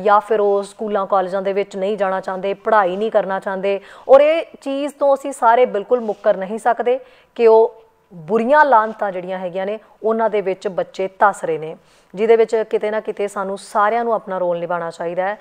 ਜਾਂ ਫਿਰ ਉਹ ਸਕੂਲਾਂ ਕਾਲਜਾਂ ਦੇ ਵਿੱਚ ਨਹੀਂ ਜਾਣਾ ਚਾਹੁੰਦੇ, ਪੜ੍ਹਾਈ ਨਹੀਂ ਕਰਨਾ ਚਾਹੁੰਦੇ। ਔਰ ਇਹ ਚੀਜ਼ ਤੋਂ ਅਸੀਂ ਸਾਰੇ ਬਿਲਕੁਲ ਮੁੱਕਰ ਨਹੀਂ ਸਕਦੇ ਕਿ ਉਹ ਬੁਰੀਆਂ ਲਾਨਤਾਂ ਜਿਹੜੀਆਂ ਹੈਗੀਆਂ ਨੇ ਉਹਨਾਂ ਦੇ ਵਿੱਚ ਬੱਚੇ ਧੱਸ ਰਹੇ ਨੇ, ਜਿਹਦੇ ਵਿੱਚ ਕਿਤੇ ਨਾ ਕਿਤੇ ਸਾਨੂੰ ਸਾਰਿਆਂ ਨੂੰ ਆਪਣਾ ਰੋਲ ਨਿਭਾਉਣਾ ਚਾਹੀਦਾ ਹੈ।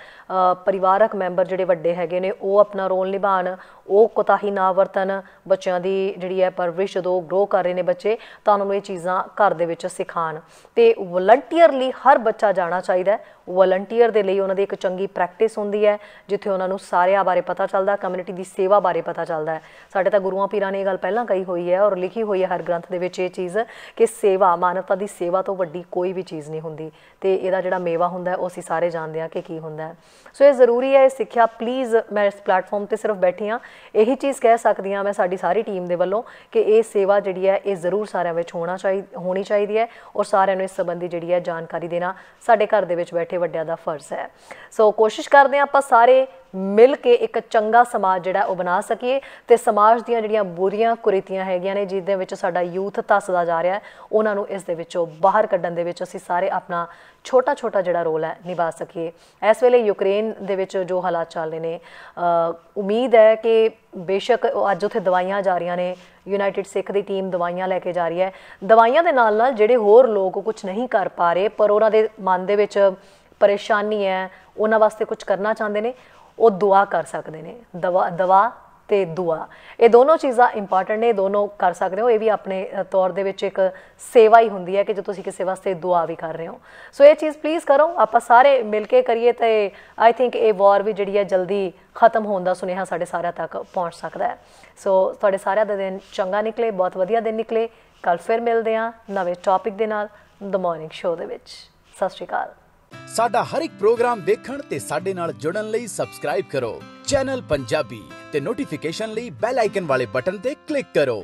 ਪਰਿਵਾਰਕ ਮੈਂਬਰ ਜਿਹੜੇ ਵੱਡੇ ਹੈਗੇ ਨੇ ਉਹ ਆਪਣਾ ਰੋਲ ਨਿਭਾਉਣ, ਉਹ ਕੋਤਾਹੀ ਨਾ ਵਰਤਣ। ਬੱਚਿਆਂ ਦੀ ਜਿਹੜੀ ਹੈ ਪਰਵਰਿਸ਼ ਜਦੋਂ ਗਰੋ ਕਰ ਰਹੇ ਨੇ ਬੱਚੇ ਤਾਂ ਉਹਨਾਂ ਨੂੰ ਇਹ ਚੀਜ਼ਾਂ ਘਰ ਦੇ ਵਿੱਚ ਸਿਖਾਉਣ। ਤੇ ਵਲੰਟੀਅਰਲੀ ਹਰ ਬੱਚਾ ਜਾਣਾ ਚਾਹੀਦਾ ਹੈ। ਵਲੰਟੀਅਰ ਦੇ ਲਈ ਉਹਨਾਂ ਦੀ ਇੱਕ ਚੰਗੀ ਪ੍ਰੈਕਟਿਸ ਹੁੰਦੀ ਹੈ ਜਿੱਥੇ ਉਹਨਾਂ ਨੂੰ ਸਾਰਿਆਂ ਬਾਰੇ ਪਤਾ ਚੱਲਦਾ, ਕਮਿਊਨਿਟੀ ਦੀ ਸੇਵਾ ਬਾਰੇ ਪਤਾ ਚੱਲਦਾ ਹੈ। ਸਾਡੇ ਤਾਂ ਗੁਰੂਆਂ ਪੀਰਾਂ ਨੇ ਇਹ ਗੱਲ ਪਹਿਲਾਂ ਕਹੀ ਹੋਈ ਹੈ ਔਰ ਲਿਖੀ ਹੋਈ ਹੈ ਹਰ ਗ੍ਰੰਥ ਦੇ ਵਿੱਚ ਇਹ ਚੀਜ਼ ਕਿ ਸੇਵਾ, ਮਾਨਵਤਾ ਦੀ ਸੇਵਾ ਤੋਂ ਵੱਡੀ ਕੋਈ ਵੀ ਚੀਜ਼ ਨਹੀਂ ਹੁੰਦੀ ਤੇ ਇਹਦਾ ਜਿਹੜਾ ਮੇਵਾ ਹੁੰਦਾ ਉਹ ਅਸੀਂ ਸਾਰੇ ਜਾਣਦੇ ਹਾਂ ਕਿ ਕੀ ਹੁੰਦਾ ਹੈ। ਸੋ ਇਹ ਜ਼ਰੂਰੀ ਹੈ, ਇਹ ਸਿੱਖਿਆ ਪਲੀਜ਼। ਮੈਂ ਇਸ ਪਲੇਟਫਾਰਮ ਤੇ ਸਿਰਫ ਬੈਠੀ ਹਾਂ, ਇਹੀ ਚੀਜ਼ ਕਹਿ ਸਕਦੀ ਹਾਂ ਮੈਂ ਸਾਡੀ ਸਾਰੀ ਟੀਮ ਦੇ ਵੱਲੋਂ ਕਿ ਇਹ ਸੇਵਾ ਜਿਹੜੀ ਹੈ ਇਹ ਜ਼ਰੂਰ ਸਾਰਿਆਂ ਵਿੱਚ ਹੋਣੀ ਚਾਹੀਦੀ ਹੈ ਔਰ ਸਾਰਿਆਂ ਨੂੰ ਇਸ ਸੰਬੰਧੀ ਜਿਹੜੀ ਹੈ ਜਾਣਕਾਰੀ ਦੇਣਾ ਸਾਡੇ ਘਰ ਦੇ ਵਿੱਚ ਬੈਠੇ ਵੱਡਿਆਂ ਦਾ ਫਰਜ਼ ਹੈ। ਸੋ ਕੋਸ਼ਿਸ਼ ਕਰਦੇ ਹਾਂ ਆਪਾਂ ਸਾਰੇ ਮਿਲ ਕੇ ਇੱਕ ਚੰਗਾ ਸਮਾਜ ਜਿਹੜਾ ਉਹ ਬਣਾ ਸਕੀਏ ਤੇ ਸਮਾਜ ਦੀਆਂ ਜਿਹੜੀਆਂ ਬੁਰੀਆਂ ਕੁਰੀਤੀਆਂ ਹੈਗੀਆਂ ਨੇ ਜਿਹਦੇ ਵਿੱਚ ਸਾਡਾ ਯੂਥ ਧੱਸਦਾ ਜਾ ਰਿਹਾ ਹੈ ਉਹਨਾਂ ਨੂੰ ਇਸ ਦੇ ਵਿੱਚੋਂ ਬਾਹਰ ਕੱਢਣ ਦੇ ਵਿੱਚ ਅਸੀਂ ਸਾਰੇ ਆਪਣਾ ਛੋਟਾ ਜਿਹੜਾ ਰੋਲ ਹੈ ਨਿਭਾ ਸਕੀਏ। ਇਸ ਵੇਲੇ ਯੂਕਰੇਨ ਦੇ ਵਿੱਚ ਜੋ ਹਾਲਾਤ ਚੱਲ ਰਹੇ ਨੇ, ਉਮੀਦ ਹੈ ਕਿ ਬੇਸ਼ੱਕ ਅੱਜ ਉੱਥੇ ਦਵਾਈਆਂ ਜਾ ਰਹੀਆਂ ਨੇ, ਯੂਨਾਈਟਿਡ ਸਿੱਖ ਦੀ ਟੀਮ ਦਵਾਈਆਂ ਲੈ ਕੇ ਜਾ ਰਹੀ ਹੈ। ਦਵਾਈਆਂ ਦੇ ਨਾਲ ਨਾਲ ਜਿਹੜੇ ਹੋਰ ਲੋਕ ਕੁਝ ਨਹੀਂ ਕਰ ਪਾ ਰਹੇ ਪਰ ਉਹਨਾਂ ਦੇ ਮਨ ਦੇ ਵਿੱਚ ਪਰੇਸ਼ਾਨੀ ਹੈ, ਉਹਨਾਂ ਵਾਸਤੇ ਕੁਝ ਕਰਨਾ ਚਾਹੁੰਦੇ ਨੇ, ਉਹ ਦੁਆ ਕਰ ਸਕਦੇ ਨੇ। ਦਵਾ ਤੇ ਦੁਆ, ਇਹ ਦੋਨੋਂ ਚੀਜ਼ਾਂ ਇੰਪੋਰਟੈਂਟ ਨੇ, ਦੋਨੋਂ ਕਰ ਸਕਦੇ ਹੋ। ਇਹ ਵੀ ਆਪਣੇ ਤੌਰ ਦੇ ਵਿੱਚ ਇੱਕ ਸੇਵਾ ਹੀ ਹੁੰਦੀ ਹੈ ਕਿ ਜੇ ਤੁਸੀਂ ਕਿਸੇ ਵਾਸਤੇ ਦੁਆ ਵੀ ਕਰ ਰਹੇ ਹੋ। ਸੋ ਇਹ ਚੀਜ਼ ਪਲੀਜ਼ ਕਰੋ, ਆਪਾਂ ਸਾਰੇ ਮਿਲ ਕੇ ਕਰੀਏ ਤੇ ਆਈ ਥਿੰਕ ਇਹ ਵਾਰ ਵੀ ਜਿਹੜੀ ਹੈ ਜਲਦੀ ਖਤਮ ਹੋਣ ਦਾ ਸੁਨੇਹਾ ਸਾਡੇ ਸਾਰਿਆਂ ਤੱਕ ਪਹੁੰਚ ਸਕਦਾ ਹੈ। ਸੋ ਤੁਹਾਡੇ ਸਾਰਿਆਂ ਦਾ ਦਿਨ ਚੰਗਾ ਨਿਕਲੇ, ਬਹੁਤ ਵਧੀਆ ਦਿਨ ਨਿਕਲੇ। ਕੱਲ ਫਿਰ ਮਿਲਦੇ ਹਾਂ ਨਵੇਂ ਟੌਪਿਕ ਦੇ ਨਾਲ ਦ ਮਾਰਨਿੰਗ ਸ਼ੋਅ ਦੇ ਵਿੱਚ। ਸਤਿ ਸ਼੍ਰੀ ਅਕਾਲ। ਸਾਡਾ ਹਰ ਇੱਕ ਪ੍ਰੋਗਰਾਮ ਦੇਖਣ ਤੇ ਸਾਡੇ ਨਾਲ ਜੁੜਨ ਲਈ ਸਬਸਕ੍ਰਾਈਬ ਕਰੋ ਚੈਨਲ ਪੰਜਾਬੀ ਤੇ ਨੋਟੀਫਿਕੇਸ਼ਨ ਲਈ ਬੈਲ ਆਈਕਨ ਵਾਲੇ ਬਟਨ ਤੇ ਕਲਿੱਕ ਕਰੋ।